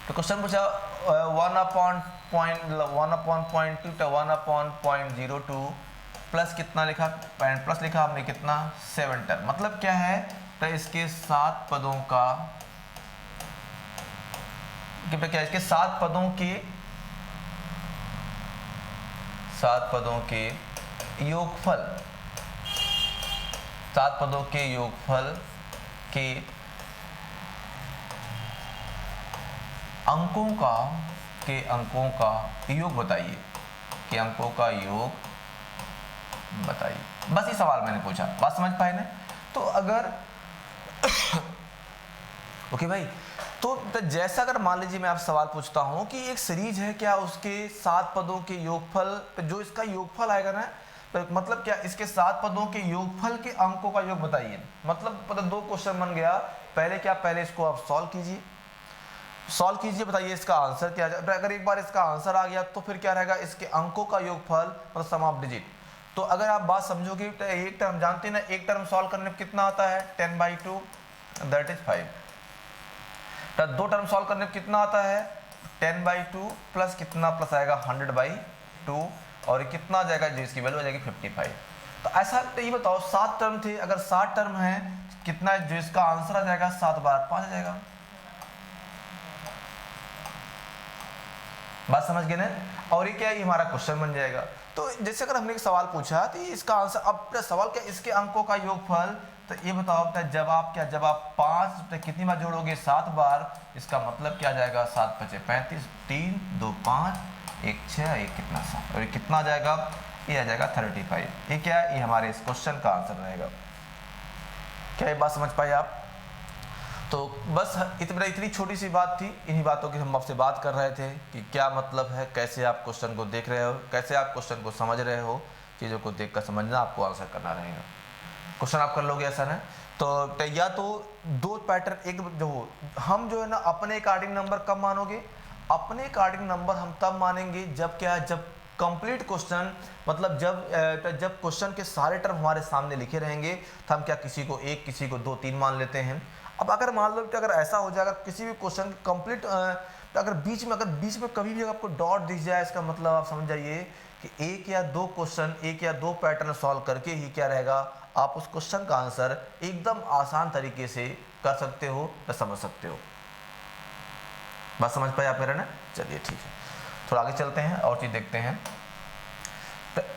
तो क्वेश्चन पूछा 1 अपॉन 0.2 to 1 अपॉन 0.02 प्लस कितना लिखा, प्लस लिखा हमने कितना 7 टर्म, मतलब क्या है तो इसके 7 पदों का क्या, इसके 7 पदों के योगफल, 7 पदों के योगफल के अंकों का योग बताइए, कि अंकों का योग बताइए। बस ये सवाल मैंने पूछा, बात समझ पाए ना? तो अगर ओके भाई, तो जैसा अगर मान लीजिए मैं आप सवाल पूछता हूं कि एक सीरीज है, क्या उसके 7 पदों के योगफल, जो इसका योगफल आएगा ना, तो मतलब क्या इसके 7 पदों के योगफल के अंकों का योग बताइए, मतलब 2 क्वेश्चन बन गया। पहले क्या, पहले इसको आप सॉल्व कीजिए, बताइए इसका आंसर क्या है। अगर एक बार इसका आंसर आ गया तो फिर क्या रहेगा, इसके अंकों का योगफल मतलब सम ऑफ डिजिट। तो अगर आप बात समझोगे तो एक टर्म जानते हैं ना, एक टर्म सॉल्व करने में कितना आता है 10/2 दैट इज 5। तो 2 टर्म सॉल्व करने में कितना आता है 10/2 प्लस कितना, प्लस आएगा 100/2 और कितना आ जाएगा, जो इसकी वैल्यू आ जाएगी 55। तो ऐसा तो ये बताओ 7 टर्म थे, अगर 7 टर्म है कितना, जो इसका आंसर आ जाएगा 7 बार 5 आ जाएगा। बात समझ गए ना? और ये क्या है, हमारा क्वेश्चन बन जाएगा। तो जैसे अगर हमने एक सवाल पूछा तो इसका आंसर, अब सवाल क्या, इसके अंकों का योगफल, तो ये बताओ जब आप 5 कितनी बार जोड़ोगे 7 बार, इसका मतलब क्या आ जाएगा 7 × 5 = 35, 3 2 5 1 6 1 कितना 7, और ये कितना आ जाएगा, ये आ जाएगा 35। ये क्या है, ये हमारे इस क्वेश्चन का आंसर रहेगा। क्या ये बात समझ पाए आप? तो बस इतनी छोटी सी बात थी, इन्हीं बातों की हम आपसे बात कर रहे थे कि क्या मतलब है, कैसे आप क्वेश्चन को देख रहे हो, कैसे आप क्वेश्चन को समझ रहे हो। चीज़ों को देखकर समझना, आपको आंसर करना रहेगा। क्वेश्चन आप कर लोगे ऐसा ना? तो या तो 2 पैटर्न, एक जो है ना अपने अकॉर्डिंग नंबर कब मानोगे, अपने अकॉर्डिंग नंबर हम तब मानेंगे जब क्या है, जब कंप्लीट क्वेश्चन, मतलब जब क्वेश्चन के सारे टर्म हमारे सामने लिखे रहेंगे, तो हम क्या किसी को 1 किसी को 2 3 मान लेते हैं। अब अगर मान लो कि अगर ऐसा हो जाए, अगर किसी भी क्वेश्चन कंप्लीट अगर बीच में कभी भी आपको डॉट दिख जाए, इसका मतलब आप समझ जाइए कि 1 या 2 क्वेश्चन, 1 या 2 पैटर्न सॉल्व करके ही क्या रहेगा, आप उस क्वेश्चन का आंसर एकदम आसान तरीके से कर सकते हो या समझ सकते हो। बात समझ पाए आप मेरा ना? चलिए ठीक है, थोड़ा आगे चलते हैं और चीज देखते हैं।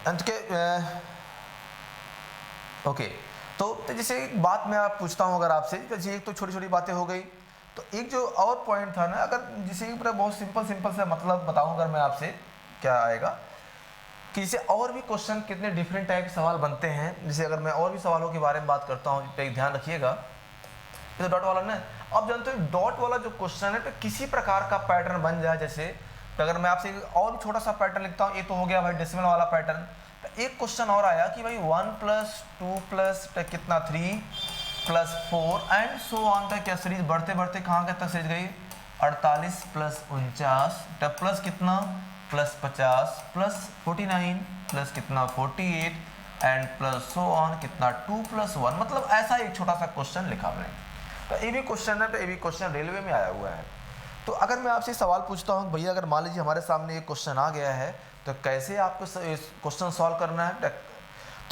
अंत के ओके, तो जैसे एक बात मैं आप पूछता हूँ अगर आपसे, जैसे एक तो छोटी छोटी बातें हो गई, तो एक जो और पॉइंट था ना, अगर जैसे बहुत सिंपल से मतलब बताऊँ अगर मैं आपसे, क्या आएगा कि जैसे और भी क्वेश्चन कितने डिफरेंट टाइप के सवाल बनते हैं। जैसे अगर मैं और भी सवालों के बारे में बात करता हूँ, तो एक ध्यान रखिएगा, तो डॉट वाला ना, अब जानते हो डॉट वाला जो क्वेश्चन है, तो किसी प्रकार का पैटर्न बन जाए। जैसे तो अगर मैं आपसे और भी छोटा सा पैटर्न लिखता हूँ, ये तो हो गया भाई डेसिमल वाला पैटर्न। तो एक क्वेश्चन और आया कि भाई 1 + 2 + कितना 3 + 4 एंड सो ऑन तक, क्या सीरीज बढ़ते बढ़ते कहाँ तक सीरीज गई 48 + 49 प्लस कितना +50 + 49 प्लस कितना 48 एंड प्लस सो ऑन कितना 2 + 1, मतलब ऐसा एक छोटा सा क्वेश्चन लिखा हमने। तो ये भी क्वेश्चन है, तो ये भी क्वेश्चन रेलवे में आया हुआ है। तो अगर मैं आपसे सवाल पूछता हूँ भैया, अगर मान लीजिए हमारे सामने एक क्वेश्चन आ गया है, तो कैसे आपको इस क्वेश्चन सॉल्व करना है, तो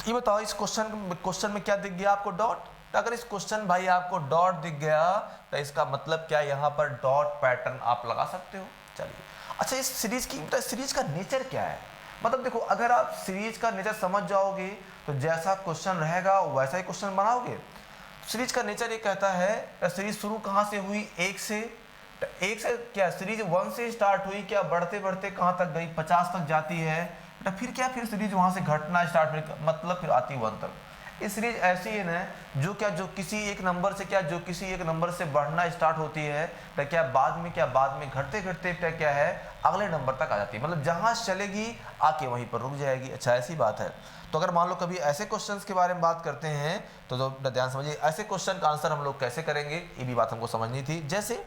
ये बताओ इस क्वेश्चन में क्या दिख गया आपको, डॉट। तो अगर इस क्वेश्चन भाई आपको डॉट दिख गया, तो इसका मतलब क्या, यहाँ पर डॉट पैटर्न आप लगा सकते हो। चलिए अच्छा, इस सीरीज का नेचर क्या है, मतलब देखो अगर आप सीरीज का नेचर समझ जाओगे, तो जैसा क्वेश्चन रहेगा वैसा ही क्वेश्चन बनाओगे। सीरीज का नेचर ये कहता है, सीरीज शुरू कहाँ से हुई 1 से, क्या सीरीज 1 से स्टार्ट हुई, क्या बढ़ते बढ़ते कहाँ तक गई 50 तक जाती है, तो फिर सीरीज वहाँ से घटना स्टार्ट हुई, मतलब फिर आती 1 तक। ये सीरीज ऐसी है ना, जो किसी एक नंबर से बढ़ना स्टार्ट होती है, तो क्या बाद में घटते घटते क्या है अगले नंबर तक आ जाती है, मतलब जहाँ चलेगी आके वहीं पर रुक जाएगी। अच्छा ऐसी बात है। तो अगर मान लो कभी ऐसे क्वेश्चंस के बारे में बात करते हैं, तो ध्यान समझिए, ऐसे क्वेश्चन का आंसर हम लोग कैसे करेंगे, ये भी बात हमको समझनी थी। जैसे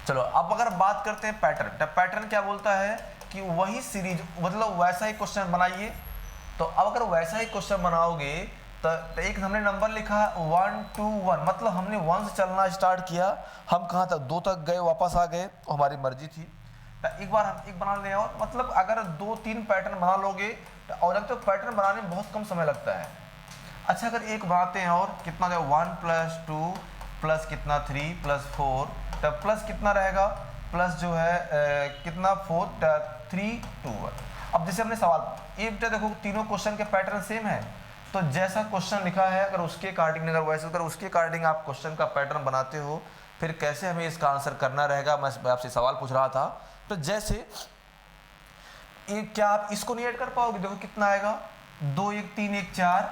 चलो अब अगर बात करते हैं पैटर्न, तो पैटर्न क्या बोलता है कि वही सीरीज, मतलब वैसा ही क्वेश्चन बनाइए। तो अब अगर वैसा ही क्वेश्चन बनाओगे, तो एक हमने नंबर लिखा 1 2 1, मतलब हमने 1 से चलना स्टार्ट किया, हम कहाँ तक 2 तक गए, वापस आ गए, हमारी मर्जी थी। तो एक बार हम एक बना ले, और मतलब अगर 2 3 पैटर्न बना लोगे, और एक तो पैटर्न बनाने में बहुत कम समय लगता है। अच्छा अगर एक बनाते हैं और कितना हो जाएगा 1 + 2 प्लस कितना 3 + 4, तब प्लस कितना रहेगा, प्लस जो है कितना 4 3 2 1। अब जैसे हमने सवाल ये देखो तीनों क्वेश्चन के पैटर्न सेम है, तो जैसा क्वेश्चन लिखा है अगर उसके अकॉर्डिंग, अगर वैसे अगर उसके अकॉर्डिंग आप क्वेश्चन का पैटर्न बनाते हो, फिर कैसे हमें इसका आंसर करना रहेगा। मैं आपसे सवाल पूछ रहा था, तो जैसे ये क्या आप इसको नहीं ऐड कर पाओगे, देखो कितना आएगा 2 1 3 1 4,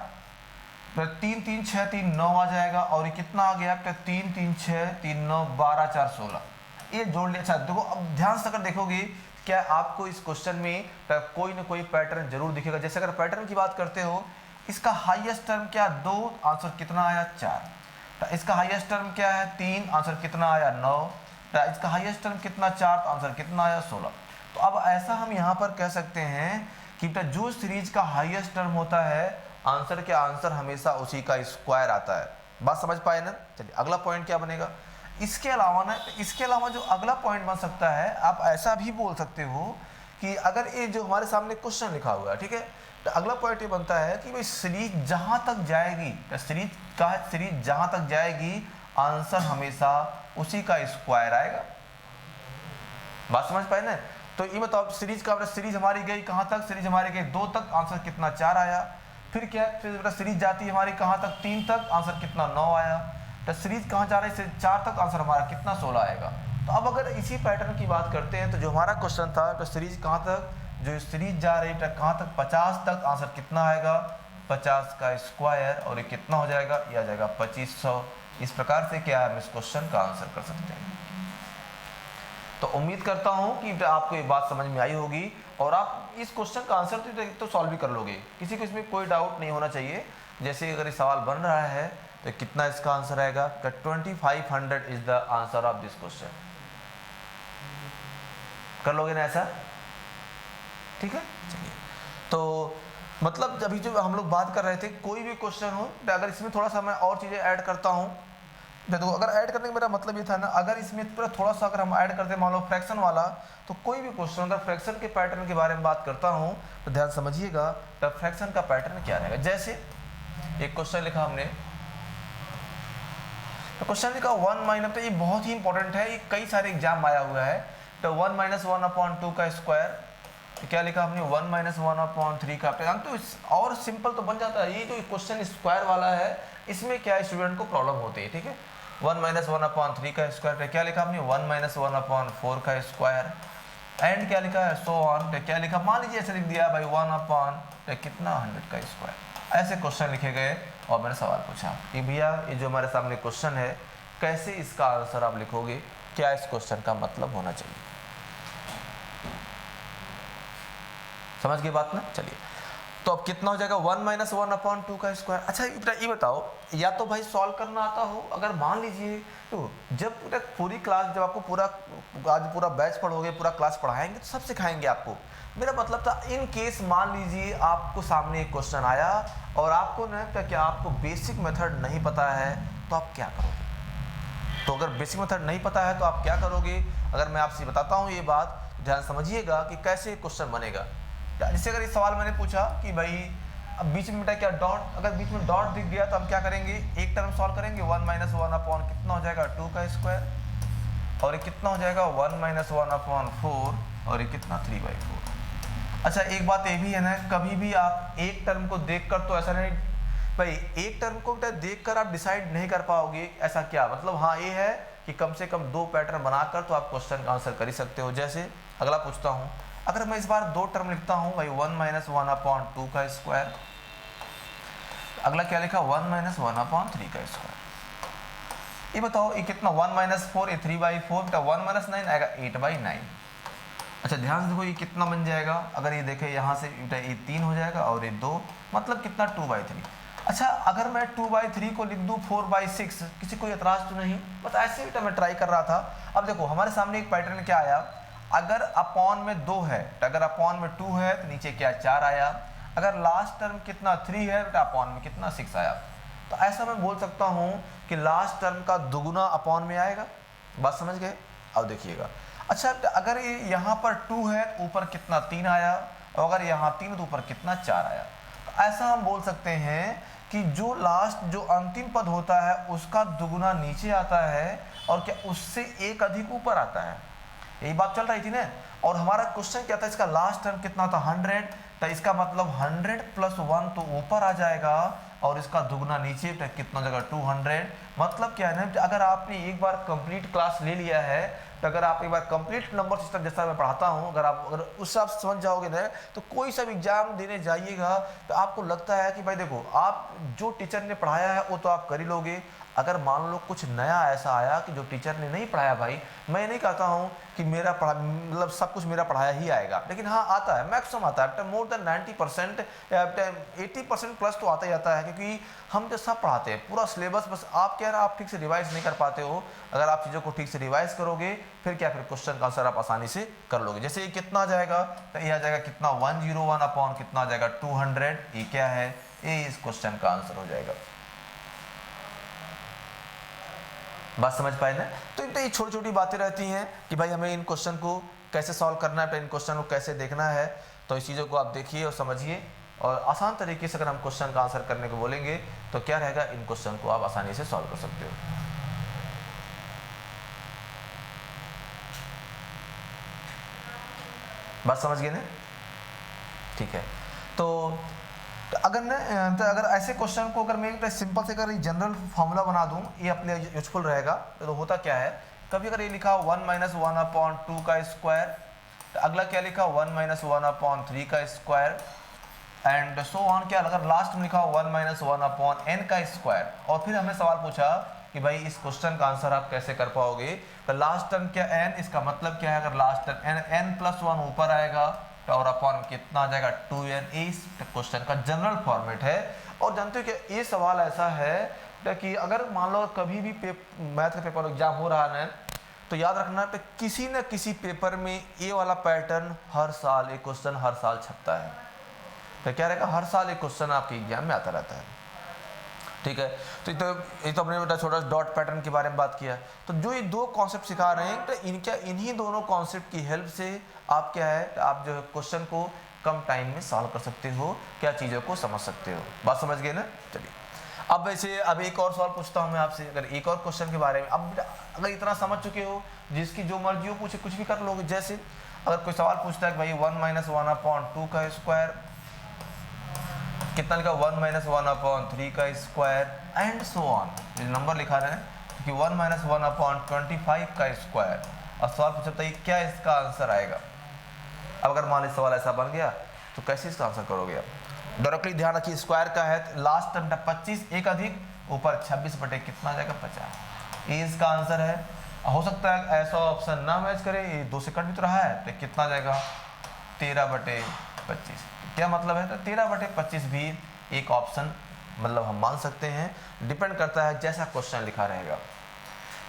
3 3 6 3 9 आ जाएगा, और ये कितना आ गया आपका 3 3 6 3 9 12 4 16, ये जोड़ लिया। अच्छा देखो अब ध्यान से अगर देखोगे क्या आपको इस क्वेश्चन में कोई ना कोई पैटर्न जरूर दिखेगा। जैसे अगर पैटर्न की बात करते हो, इसका हाईएस्ट टर्म क्या 2, आंसर कितना आया 4, इसका हाईएस्ट टर्म क्या है 3, आंसर कितना आया 9, इसका हाईएस्ट टर्म कितना 4, तो आंसर कितना आया 16। तो अब ऐसा हम यहाँ पर कह सकते हैं कि जो सीरीज का हाईएस्ट टर्म होता है, आंसर के आंसर हमेशा उसी का स्क्वायर आता है। बात समझ पाए ना। चलिए अगला पॉइंट क्या बनेगा, इसके अलावा ना, इसके अलावा जो अगला पॉइंट बन सकता है, आप ऐसा भी बोल सकते हो कि अगर ये जो हमारे सामने क्वेश्चन लिखा हुआ है, ठीक है, तो अगला पॉइंट ये बनता है कि भाई सीरीज जहां तक जाएगी, सीरीज जहां तक जाएगी आंसर हमेशा उसी का स्क्वायर आएगा। बात समझ पाए ना। तो ये बताओ सीरीज का, सीरीज हमारी गई कहां तक, सीरीज हमारी गई 2 तक, आंसर कितना 4 आया। फिर क्या, फिर सीरीज जाती है हमारी कहां तक 3 तक, आंसर कितना 9 आया। तो सीरीज कहां जा रही है 4 तक, आंसर हमारा कितना 16 आएगा। तो अब अगर इसी पैटर्न की बात करते हैं, तो जो हमारा क्वेश्चन था, तो सीरीज कहां तक, जो सीरीज जा रही है कहां तक 50 तक, आंसर कितना आएगा 50 का स्क्वायर, और ये कितना हो जाएगा, ये आ जाएगा 2500। इस प्रकार से क्या हम इस क्वेश्चन का आंसर कर सकते हैं। तो उम्मीद करता हूं कि आपको ये बात समझ में आई होगी और आप इस क्वेश्चन का आंसर तो सॉल्व भी कर लोगे, किसी को इसमें कोई डाउट नहीं होना चाहिए। जैसे अगर ये सवाल बन रहा है तो कितना इसका आंसर आएगा, 2500 is the answer of this question. कर लोगे ना ऐसा, ठीक है। चलिए, तो मतलब अभी जो हम लोग बात कर रहे थे, कोई भी क्वेश्चन हो, अगर इसमें थोड़ा सा मैं और चीज़ें ऐड करता हूँ, देखो अगर ऐड करने का मेरा मतलब ये था ना, अगर इसमें थोड़ा सा अगर हम ऐड करते मान लो फ्रैक्शन वाला, तो कोई भी क्वेश्चन अगर फ्रैक्शन के पैटर्न के बारे में बात करता हूँ, तो ध्यान समझिएगा, तो फ्रैक्शन का पैटर्न क्या रहेगा। जैसे एक क्वेश्चन लिखा हमने, तो क्वेश्चन लिखा 1 तो ये बहुत ही इंपॉर्टेंट है, ये कई सारे एग्जाम में आया हुआ है। तो 1 - 1/2 का स्क्वायर, तो क्या लिखा हमने 1 - 1/3 का। तो और सिंपल तो बन जाता है। ये जो क्वेश्चन स्क्वायर वाला है, इसमें क्या स्टूडेंट को प्रॉब्लम होती है, ठीक है। 1 - 1/3 का स्क्वायर, क्या लिखा हमने 1 - 1/4 का स्क्वायर, एंड क्या लिखा है सो ऑन, क्या लिखा, मान लीजिए ऐसे लिख दिया भाई 1/100 का स्क्वायर। ऐसे क्वेश्चन लिखे गए और मैंने सवाल पूछा कि भैया ये जो हमारे सामने क्वेश्चन है, कैसे इसका आंसर आप लिखोगे, क्या इस क्वेश्चन का मतलब होना चाहिए। समझ गए बात ना। चलिए, तो अब कितना हो जाएगा 1 - 1/2 का स्क्वायर। अच्छा ये बताओ, या तो भाई सॉल्व करना आता हो, अगर मान लीजिए तो जब पूरी क्लास, जब आपको पूरा आज पूरा बैच पढ़ोगे, पूरा क्लास पढ़ाएंगे तो सब सिखाएंगे आपको। मेरा मतलब था इन केस मान लीजिए आपको सामने एक क्वेश्चन आया और आपको ना क्या आपको बेसिक मेथड नहीं पता है, तो आप क्या करोगे। तो अगर बेसिक मेथड नहीं पता है तो आप क्या करोगे, अगर मैं आपसे बताता हूँ ये बात, ध्यान समझिएगा कि कैसे क्वेश्चन बनेगा। जैसे अगर इस सवाल मैंने पूछा कि भाई अब बीच में बेटा क्या डॉट, अगर बीच में डॉट दिख गया तो हम क्या करेंगे, एक टर्म सॉल्व करेंगे 1 - 1/, कितना हो जाएगा 2 का स्क्वायर, और ये कितना हो जाएगा 1 - 1/4, और ये कितना 3/4। अच्छा एक बात ये भी है ना, कभी भी आप एक टर्म को देखकर तो ऐसा नहीं भाई, एक टर्म को देखकर आप डिसाइड नहीं कर पाओगे, ऐसा क्या मतलब। हाँ ये है कि कम से कम 2 पैटर्न बनाकर तो आप क्वेश्चन का आंसर कर ही सकते हो। जैसे अगला पूछता हूँ, अगर मैं इस बार 2 टर्म लिखता हूँ भाई 1 - 1/2 का स्क्वायर, अगला क्या लिखा 1 - 1/3 का स्क्वायर। ये बताओ ये कितना 1 - 4, ये 3/4, तो 1 - 9 आएगा 8/9। अच्छा ध्यान से देखो ये कितना बन जाएगा, अगर ये देखें यहाँ से ये 3 हो जाएगा और ये 2, मतलब कितना 2/3। अच्छा अगर मैं 2/3 को लिख दूँ 4/6, किसी को एतराज तो नहीं, बस ऐसे भी मैं ट्राई कर रहा था। अब देखो हमारे सामने एक पैटर्न क्या आया, अगर अपॉन में 2 है, तो अगर अपॉन में 2 है तो नीचे क्या 4 आया, अगर लास्ट टर्म कितना 3 है तो अपॉन में कितना 6 आया। तो ऐसा मैं बोल सकता हूँ कि लास्ट टर्म का दुगुना अपॉन में आएगा। बात समझ गए। अब देखिएगा, अच्छा अगर ये यहाँ पर 2 है, ऊपर कितना 3 आया, और अगर यहाँ 3 तो ऊपर कितना 4 आया। तो ऐसा हम बोल सकते हैं कि जो लास्ट जो अंतिम पद होता है उसका दुगुना नीचे आता है और क्या उससे एक अधिक ऊपर आता है। यही बात चल रही थी ना। और हमारा क्वेश्चन क्या था, इसका लास्ट टर्म कितना था 100, तो इसका मतलब 100 + 1 तो ऊपर आ जाएगा और इसका दुगना नीचे, तो कितना जगह 200। मतलब क्या है ना, अगर आपने एक बार कंप्लीट क्लास ले लिया है, तो अगर आप एक बार कंप्लीट नंबर सिस्टम जैसा मैं पढ़ाता हूँ, अगर उस हिसाब से समझ जाओगे ना, तो कोई सा एग्जाम देने जाइएगा तो आपको लगता है कि भाई देखो, आप जो टीचर ने पढ़ाया है वो तो आप कर ही लोगे। अगर मान लो कुछ नया ऐसा आया कि जो टीचर ने नहीं पढ़ाया, भाई मैं नहीं कहता हूँ कि मेरा पढ़ा मतलब सब कुछ मेरा पढ़ाया ही आएगा, लेकिन हाँ आता है, मैक्सिमम आता है, मोर देन 90% 80% प्लस तो आता ही आता है, क्योंकि हम जो सब पढ़ाते हैं पूरा सिलेबस, बस आप क्या है ना, आप ठीक से रिवाइज नहीं कर पाते हो। अगर आप चीज़ों को ठीक से रिवाइज करोगे फिर क्या, फिर क्वेश्चन का आंसर आप आसानी से कर लोगे। जैसे ये कितना आ जाएगा, तो ये आ जाएगा कितना 101 अपॉन कितना आ जाएगा 200, ये क्या है, ये इस क्वेश्चन का आंसर हो जाएगा। बात समझ पाए ना। तो ये छोटी छोटी बातें रहती हैं कि भाई हमें इन क्वेश्चन को कैसे सॉल्व करना है, इन क्वेश्चन को कैसे देखना है। तो इस चीज़ों को आप देखिए और समझिए, और आसान तरीके से अगर हम क्वेश्चन का आंसर करने को बोलेंगे तो क्या रहेगा, इन क्वेश्चन को आप आसानी से सॉल्व कर सकते हो। बात समझ गए ना, ठीक है। तो अगर ऐसे क्वेश्चन को अगर मैं सिंपल से अगर जनरल फार्मूला बना दूं, ये अपने यूजफुल रहेगा। तो होता क्या है, कभी अगर ये लिखा 1 - 1/2 का स्क्वायर, तो अगला क्या लिखा 1 - 1/3 का स्क्वायर, एंड सो ऑन। क्या अगर लास्ट में लिखा 1 - 1/n का स्क्वायर, और फिर हमने सवाल पूछा कि भाई इस क्वेश्चन का आंसर आप कैसे कर पाओगे। तो लास्ट टर्म क्या n, इसका मतलब क्या है, अगर लास्ट टर्म n + 1 ऊपर आएगा और अपॉन कितना आ जाएगा 2n। इस क्वेश्चन का जनरल फॉर्मेट है। और जानते हो कि ये सवाल ऐसा है कि अगर मान लो कभी भी मैथ का पेपर एग्जाम हो रहा है, तो याद रखना कि किसी न किसी पेपर में ये वाला पैटर्न हर साल, एक क्वेश्चन हर साल छपता है। तो क्या रहेगा, हर साल एक क्वेश्चन आपके एग्जाम में आता रहता है, ठीक है। तो ये तो अपने बेटा छोटा डॉट पैटर्न के बारे में बात किया। तो जो ये दो कॉन्सेप्ट सिखा रहे हैं, तो इन्हीं दोनों कॉन्सेप्ट की हेल्प से आप क्या है, आप जो है क्वेश्चन को कम टाइम में सॉल्व कर सकते हो, क्या चीज़ों को समझ सकते हो। बात समझ गए ना। चलिए अब वैसे अब एक और सवाल पूछता हूँ मैं आपसे, अगर एक और क्वेश्चन के बारे में। अब अगर इतना समझ चुके हो, जिसकी जो मर्जी हो पूछे, कुछ भी कर लोगे। जैसे अगर कोई सवाल पूछता है कि भाई 1 - 1/2 का स्क्वायर कितना लिखा, 1 - 1/3 का स्क्वायर, एंड सो ऑन। जो नंबर लिखा रहे हैं कि 1 - 1/25 का स्क्वायर, और सवाल पूछता है क्या इसका आंसर आएगा। अब अगर मान लीजिए सवाल ऐसा बन गया, तो कैसे इसका आंसर करोगे आप। डायरेक्टली ध्यान रखिए, स्क्वायर का है, लास्ट टर्म 25, एक अधिक ऊपर 26 बटे कितना आ जाएगा 50, ये इसका आंसर है। हो सकता है ऐसा ऑप्शन ना मैच करे, ये 2 से कट भी तो रहा है, तो कितना आ जाएगा 13 बटे 25। क्या मतलब है, तो 13 बटे 25 भी एक ऑप्शन मतलब हम मान सकते हैं। डिपेंड करता है जैसा क्वेश्चन लिखा रहेगा।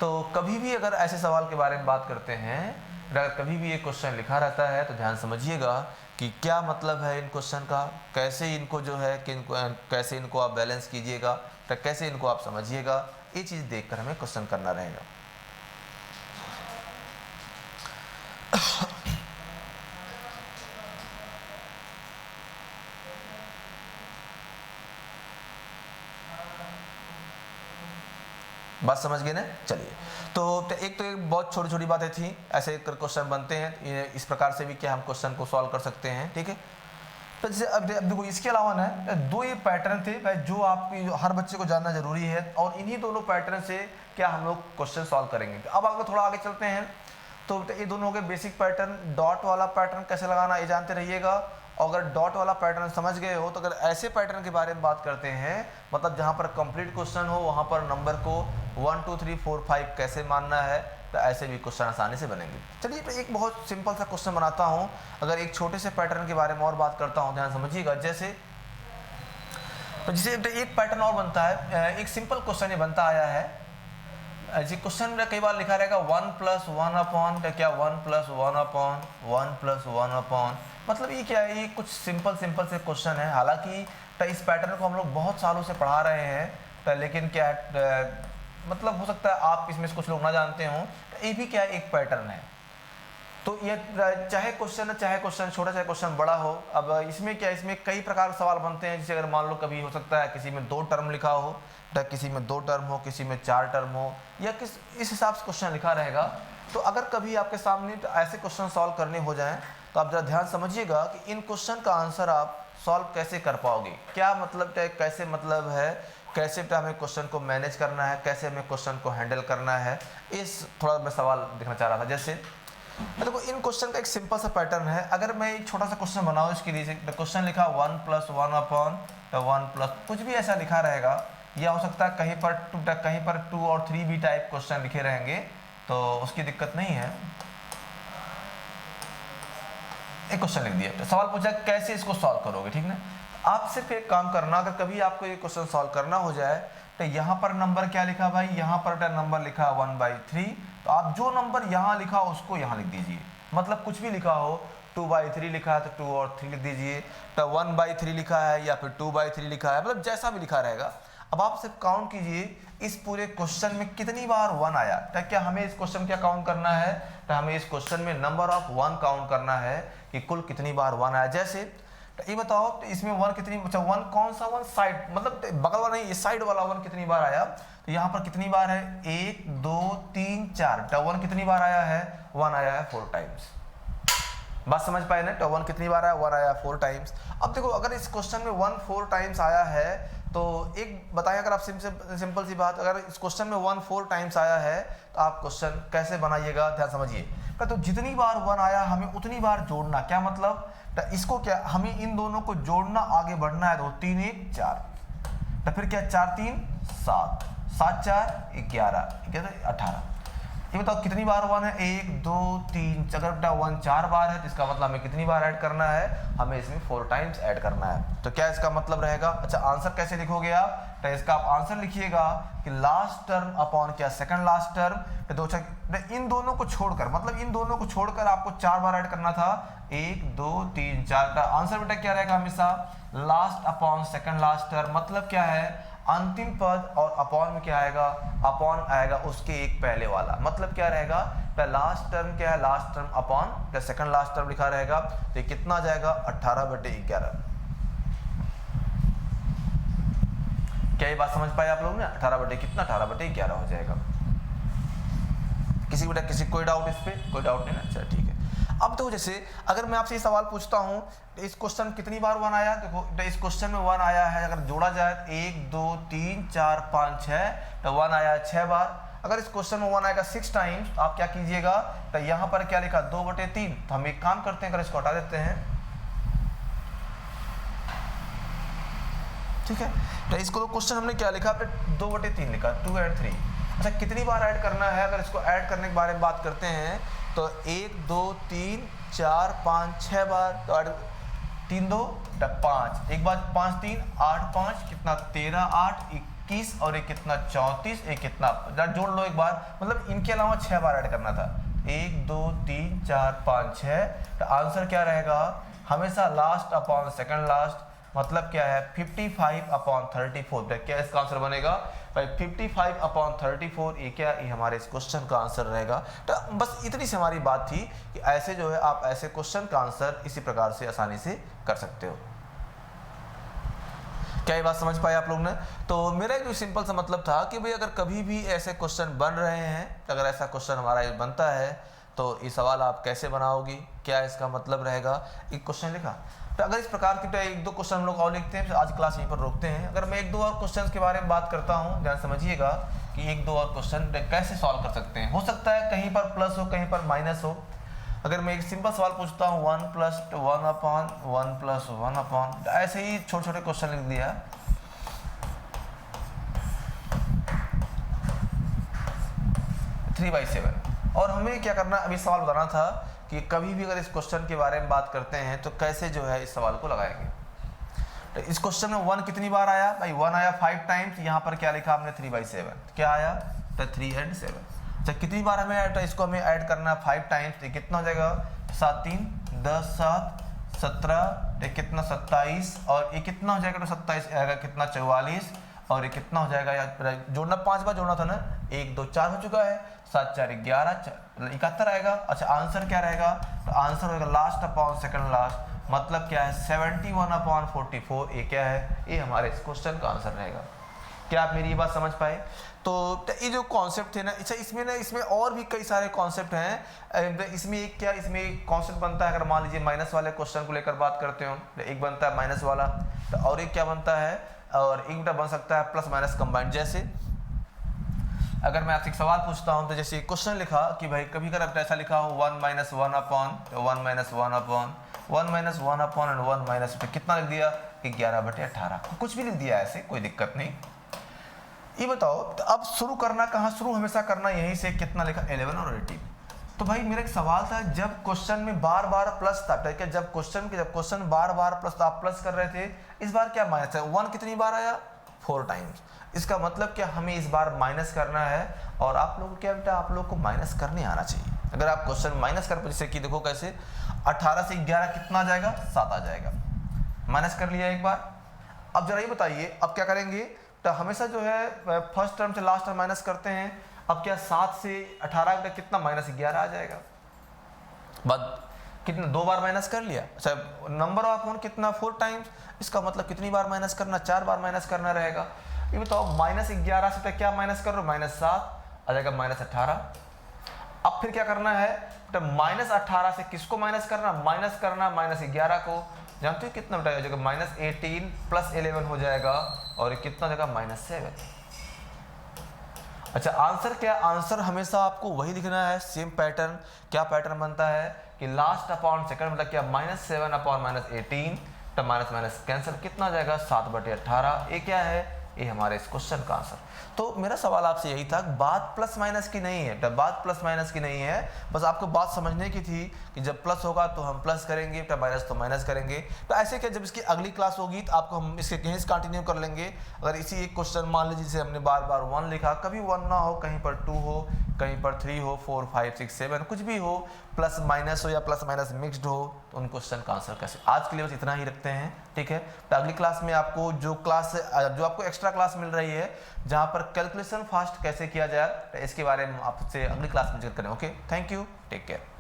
तो कभी भी अगर ऐसे सवाल के बारे में बात करते हैं, अगर कभी भी ये क्वेश्चन लिखा रहता है, तो ध्यान समझिएगा कि क्या मतलब है इन क्वेश्चन का, कैसे इनको जो है कि कैसे इनको आप बैलेंस कीजिएगा, तो कैसे इनको आप समझिएगा, ये चीज़ देखकर हमें क्वेश्चन करना रहेगा। बात समझ गए ना। चलिए, तो एक बहुत छोटी छोटी बातें थी, ऐसे क्वेश्चन बनते हैं, इस प्रकार से भी क्या हम क्वेश्चन को सॉल्व कर सकते हैं, ठीक है। तो जैसे अब देखो, इसके अलावा ना 2 ये पैटर्न थे जो आपकी हर बच्चे को जानना जरूरी है, और इन्हीं दोनों पैटर्न से क्या हम लोग क्वेश्चन सॉल्व करेंगे। अब अगर थोड़ा आगे चलते हैं, तो ये दोनों हो गए बेसिक पैटर्न। डॉट वाला पैटर्न कैसे लगाना ये जानते रहिएगा। अगर डॉट वाला पैटर्न समझ गए हो, तो अगर ऐसे पैटर्न के बारे में बात करते हैं, मतलब जहाँ पर कंप्लीट क्वेश्चन हो, वहाँ पर नंबर को 1 2 3 4 5 कैसे मानना है, तो ऐसे भी क्वेश्चन आसानी से बनेंगे। चलिए तो एक बहुत सिंपल सा क्वेश्चन बनाता हूँ। अगर एक छोटे से पैटर्न के बारे में और बात करता हूँ, ध्यान समझिएगा। जैसे तो जैसे एक पैटर्न और बनता है, एक सिंपल क्वेश्चन ये बनता आया है। ऐसे क्वेश्चन में कई बार लिखा रहेगा 1 + 1 अपॉन क्या 1 + 1 अपॉन 1 + 1 अपॉन, मतलब ये क्या है, ये कुछ सिंपल से क्वेश्चन है। हालांकि इस पैटर्न को हम लोग बहुत सालों से पढ़ा रहे हैं, लेकिन क्या मतलब हो सकता है आप इसमें से कुछ लोग ना जानते हों, ये भी क्या एक पैटर्न है। तो ये चाहे क्वेश्चन छोटा चाहे क्वेश्चन बड़ा हो, अब इसमें क्या, इसमें कई प्रकार के सवाल बनते हैं। जैसे अगर मान लो कभी हो सकता है किसी में 2 टर्म लिखा हो, किसी में 2 टर्म हो, किसी में 4 टर्म हो, या इस हिसाब से क्वेश्चन लिखा रहेगा। तो अगर कभी आपके सामने ऐसे क्वेश्चन सॉल्व करने हो जाएं तो आप जरा ध्यान समझिएगा कि इन क्वेश्चन का आंसर आप सॉल्व कैसे कर पाओगे, क्या मतलब कैसे मतलब है, कैसे हमें क्वेश्चन को मैनेज करना है, कैसे हमें क्वेश्चन को हैंडल करना है, इस थोड़ा मैं सवाल देखना चाह रहा था। जैसे देखो इन क्वेश्चन का एक सिंपल सा पैटर्न है। अगर मैं एक छोटा सा क्वेश्चन बनाऊँ, इसके लिए क्वेश्चन लिखा 1 + 1/1 कुछ भी ऐसा लिखा रहेगा, या हो सकता है कहीं पर 2 और 3 भी टाइप क्वेश्चन लिखे रहेंगे, तो उसकी दिक्कत नहीं है। एक क्वेश्चन लिख दिया, तो सवाल पूछा कैसे इसको सॉल्व करोगे, ठीक ना। आप सिर्फ एक काम करना, अगर कभी आपको ये क्वेश्चन सॉल्व करना हो जाए तो यहाँ पर नंबर क्या लिखा भाई, यहाँ पर नंबर लिखा 1/3, तो आप जो नंबर यहाँ लिखा उसको यहाँ लिख दीजिए। मतलब कुछ भी लिखा हो, 2/3 लिखा है तो 2 और 3 लिख दीजिए, तो 1/3 लिखा है या फिर 2/3 लिखा है, मतलब जैसा भी लिखा रहेगा। अब आप सिर्फ काउंट कीजिए इस पूरे क्वेश्चन में कितनी बार 1 आया। तो क्या हमें इस क्वेश्चन क्या काउंट करना है, तो हमें इस क्वेश्चन में नंबर ऑफ 1 काउंट करना है कि कुल कितनी बार 1 आया। जैसे तो ये बताओ तो इसमें 1 कितनी, अच्छा 1 कौन सा 1, साइड मतलब बगल वाला नहीं, ये साइड वाला 1 कितनी बार आया, तो यहाँ पर कितनी बार है 1 2 3 4, तो 1 कितनी बार आया है, 1 आया है 4 टाइम्स। बात समझ पाए ना, तो 1 कितनी बार आया, 1 आया 4 टाइम्स। अब देखो अगर इस क्वेश्चन में 1 4 टाइम्स आया है तो एक बताएं, अगर आप सिंपल सी बात, अगर इस क्वेश्चन में 1 4 टाइम्स आया है तो आप क्वेश्चन कैसे बनाइएगा, ध्यान समझिए। तो जितनी बार 1 आया हमें उतनी बार जोड़ना, क्या मतलब, तो इसको क्या हमें इन दोनों को जोड़ना, आगे बढ़ना है। तो 3 1 4, तो फिर क्या 4 3 7, 7 4 11, 18। ये बताओ कितनी बार 1 है, 1 2 3, अगर 1 4 बार है तो इसका मतलब हमें कितनी बार ऐड करना है, हमें इसमें 4 टाइम्स ऐड करना है। तो क्या इसका मतलब रहेगा, अच्छा आंसर कैसे लिखोगे आप, तो इसका आप आंसर लिखिएगा कि लास्ट टर्म अपॉन क्या सेकंड लास्ट टर्म, तो इन दोनों को छोड़कर, मतलब इन दोनों को छोड़कर आपको 4 बार ऐड करना था, 1 2 3 4 का आंसर बेटा क्या रहेगा हमेशा last upon second last term. मतलब क्या है, अंतिम पद और अपॉन में क्या आएगा, अपॉन आएगा उसके एक पहले वाला। मतलब क्या रहेगा, लास्ट टर्म क्या है, लास्ट टर्म अपॉन क्या सेकंड लास्ट टर्म लिखा रहेगा, तो कितना जाएगा 18/11। क्या ये बात समझ पाए आप लोग ने, 18/11 हो जाएगा। किसी कोई डाउट इस पे, कोई डाउट नहीं ना, अच्छा ठीक है। अब तो जैसे अगर मैं आपसे ये सवाल पूछता हूँ, इस क्वेश्चन कितनी बार 1 आया, देखो इस क्वेश्चन में 1 आया है, अगर जोड़ा जाए 1 2 3 4 5 6, तो 1 आया 6 बार। अगर इस क्वेश्चन में 1 आएगा 6 टाइम्स, तो आप क्या कीजिएगा, तो यहाँ पर क्या लिखा 2/3, तो हम एक काम करते हैं, अगर इसको हटा देते हैं, ठीक है। तो इसको तो क्वेश्चन हमने क्या लिखा, 2/3 लिखा, 2 और 3। अच्छा कितनी बार ऐड करना है, अगर इसको ऐड करने के बारे में बात करते हैं तो 1 2 3 4 5 6 बार, तो 3 2 5, एक बार 5 3 8 5 कितना 13 8 21 और एक कितना 34, एक कितना जोड़ लो एक बार, मतलब इनके अलावा 6 बार ऐड करना था, 1 2 3 4 5 6। तो आंसर क्या रहेगा, हमेशा लास्ट अपॉन सेकंड लास्ट, मतलब क्या है 55/34। क्या इसका आंसर बनेगा भाई 55/34, ये क्या, ये हमारे इस क्वेश्चन का आंसर रहेगा। तो बस इतनी सी हमारी बात थी कि ऐसे जो है आप ऐसे क्वेश्चन का आंसर इसी प्रकार से आसानी से कर सकते हो। क्या ये बात समझ पाए आप लोग ने। तो मेरा एक सिंपल सा मतलब था कि भाई अगर कभी भी ऐसे क्वेश्चन बन रहे हैं, अगर ऐसा क्वेश्चन हमारा बनता है तो ये सवाल आप कैसे बनाओगी, क्या इसका मतलब रहेगा। एक क्वेश्चन लिखा, तो अगर इस प्रकार के 1 2 क्वेश्चन हम लोग और लिखते हैं, आज क्लास यहीं पर रोकते हैं। अगर मैं 1 2 और क्वेश्चन के बारे में बात करता हूँ, ध्यान समझिएगा कि 1 2 और क्वेश्चन कैसे सॉल्व कर सकते हैं। हो सकता है कहीं पर प्लस हो, कहीं पर माइनस हो। अगर मैं एक सिंपल सवाल पूछता हूँ 1 + 1/1 + 1/, ऐसे ही छोटे छोटे क्वेश्चन लिख दिया, 3/7। और हमें क्या करना, अभी सवाल बताना था कि कभी भी अगर इस क्वेश्चन के बारे में बात करते हैं तो कैसे जो है इस सवाल को लगाएंगे। तो इस क्वेश्चन में 1 कितनी बार आया भाई, 1 आया 5 टाइम्स, यहाँ पर क्या लिखा हमने 3/7, क्या आया तो 3 और 7। अच्छा कितनी बार हमें ऐड, इसको हमें ऐड करना है 5 टाइम्स, तो कितना हो जाएगा 7 3 10 7 17, कितना 27, और ये कितना हो जाएगा तो 27 आएगा कितना 44, और ये कितना हो जाएगा यार, जोड़ना 5 बार जोड़ना था ना, 1 2 4 हो चुका है, 7 4 11 71 आएगा। अच्छा आंसर क्या रहेगा, तो आंसर होगा लास्ट अपॉन सेकंड लास्ट, मतलब क्या है 71/44। ये क्या है, ये हमारे इस क्वेश्चन का आंसर रहेगा। क्या आप मेरी ये बात समझ पाए? तो ये जो कॉन्सेप्ट थे ना, अच्छा इसमें और भी कई सारे कॉन्सेप्ट हैं। इसमें एक क्या, इसमें एक कॉन्सेप्ट बनता है, अगर मान लीजिए माइनस वाले क्वेश्चन को लेकर बात करते हो, एक बनता है माइनस वाला, तो और एक क्या बनता है, और एक बन सकता है प्लस माइनस कंबाइंड। जैसे अगर मैं आपसे एक सवाल पूछता हूं, तो जैसे क्वेश्चन लिखा कि भाई कभी कभी ऐसा लिखा हो 1 - 1 upon 1 - 1 upon 1 - 1 upon and 1 minus, कितना लिख दिया, 11/18, कुछ भी लिख दिया ऐसे, कोई दिक्कत नहीं। ये बताओ, तो अब शुरू करना कहाँ, शुरू हमेशा करना यहीं से, कितना लिखा 11 और 18। तो भाई मेरा एक सवाल था, जब क्वेश्चन में बार बार प्लस था, ठीक है, जब क्वेश्चन बार बार प्लस था, आप प्लस कर रहे थे, इस बार क्या माइनस है, 1 कितनी बार आया, 4 टाइम्स। इसका मतलब क्या, हमें इस बार माइनस करना है, और आप लोग क्या बेटा, आप लोग को माइनस करने आना चाहिए। अगर आप क्वेश्चन माइनस कर, जैसे कि देखो कैसे, 18 से 11 कितना आ जाएगा, 7 आ जाएगा, माइनस कर लिया एक बार। अब जरा ये बताइए, अब क्या करेंगे, तो हमेशा जो है फर्स्ट टर्म से लास्ट टर्म माइनस करते हैं। अब क्या 7 से 18 का कितना, -11 आ जाएगा, बाद कितना, 2 बार माइनस कर लिया। अच्छा नंबर ऑफ 1 कितना, 4 टाइम्स, इसका मतलब कितनी बार माइनस करना, 4 बार माइनस करना रहेगा। ये बताओ -11 से क्या माइनस कर रहे हो, -7 आ जाएगा, -18। अब फिर क्या करना है, तो -18 से किसको माइनस करना, -11 को, जानते हो कितना बेटा हो जाएगा, -18 + 11 हो जाएगा, और ये कितना हो जाएगा, -7। अच्छा आंसर क्या, आंसर हमेशा आपको वही लिखना है, सेम पैटर्न। क्या पैटर्न बनता है कि लास्ट अपॉन सेकंड, मतलब क्या, -7 अपॉन -18, तो माइनस माइनस कैंसिल, कितना आ जाएगा, 7/18। ये क्या है, ये हमारे इस क्वेश्चन का आंसर। तो मेरा सवाल आपसे यही था, बात प्लस माइनस की नहीं है, बात प्लस माइनस की नहीं है, बस आपको बात समझने की थी कि जब प्लस होगा तो हम प्लस करेंगे, तो माइनस तो माइनस करेंगे। तो ऐसे क्या, जब इसकी अगली क्लास होगी तो आपको हम इसके कहीं से कंटिन्यू कर लेंगे। अगर इसी एक क्वेश्चन मान लीजिए जिसे हमने बार बार 1 लिखा, कभी 1 ना हो, कहीं पर 2 हो, कहीं पर 3 हो, 4 5 6 7 कुछ भी हो, प्लस माइनस हो या प्लस माइनस मिक्सड हो, तो उन क्वेश्चन का आंसर कैसे। आज के लिए बस इतना ही रखते हैं, ठीक है। तो अगली क्लास में आपको जो आपको एक्स्ट्रा क्लास मिल रही है, जहां पर कैलकुलेशन फास्ट कैसे किया जाए, तो इसके बारे में आपसे अगली क्लास में जिक्र करें। Okay, thank you, take care.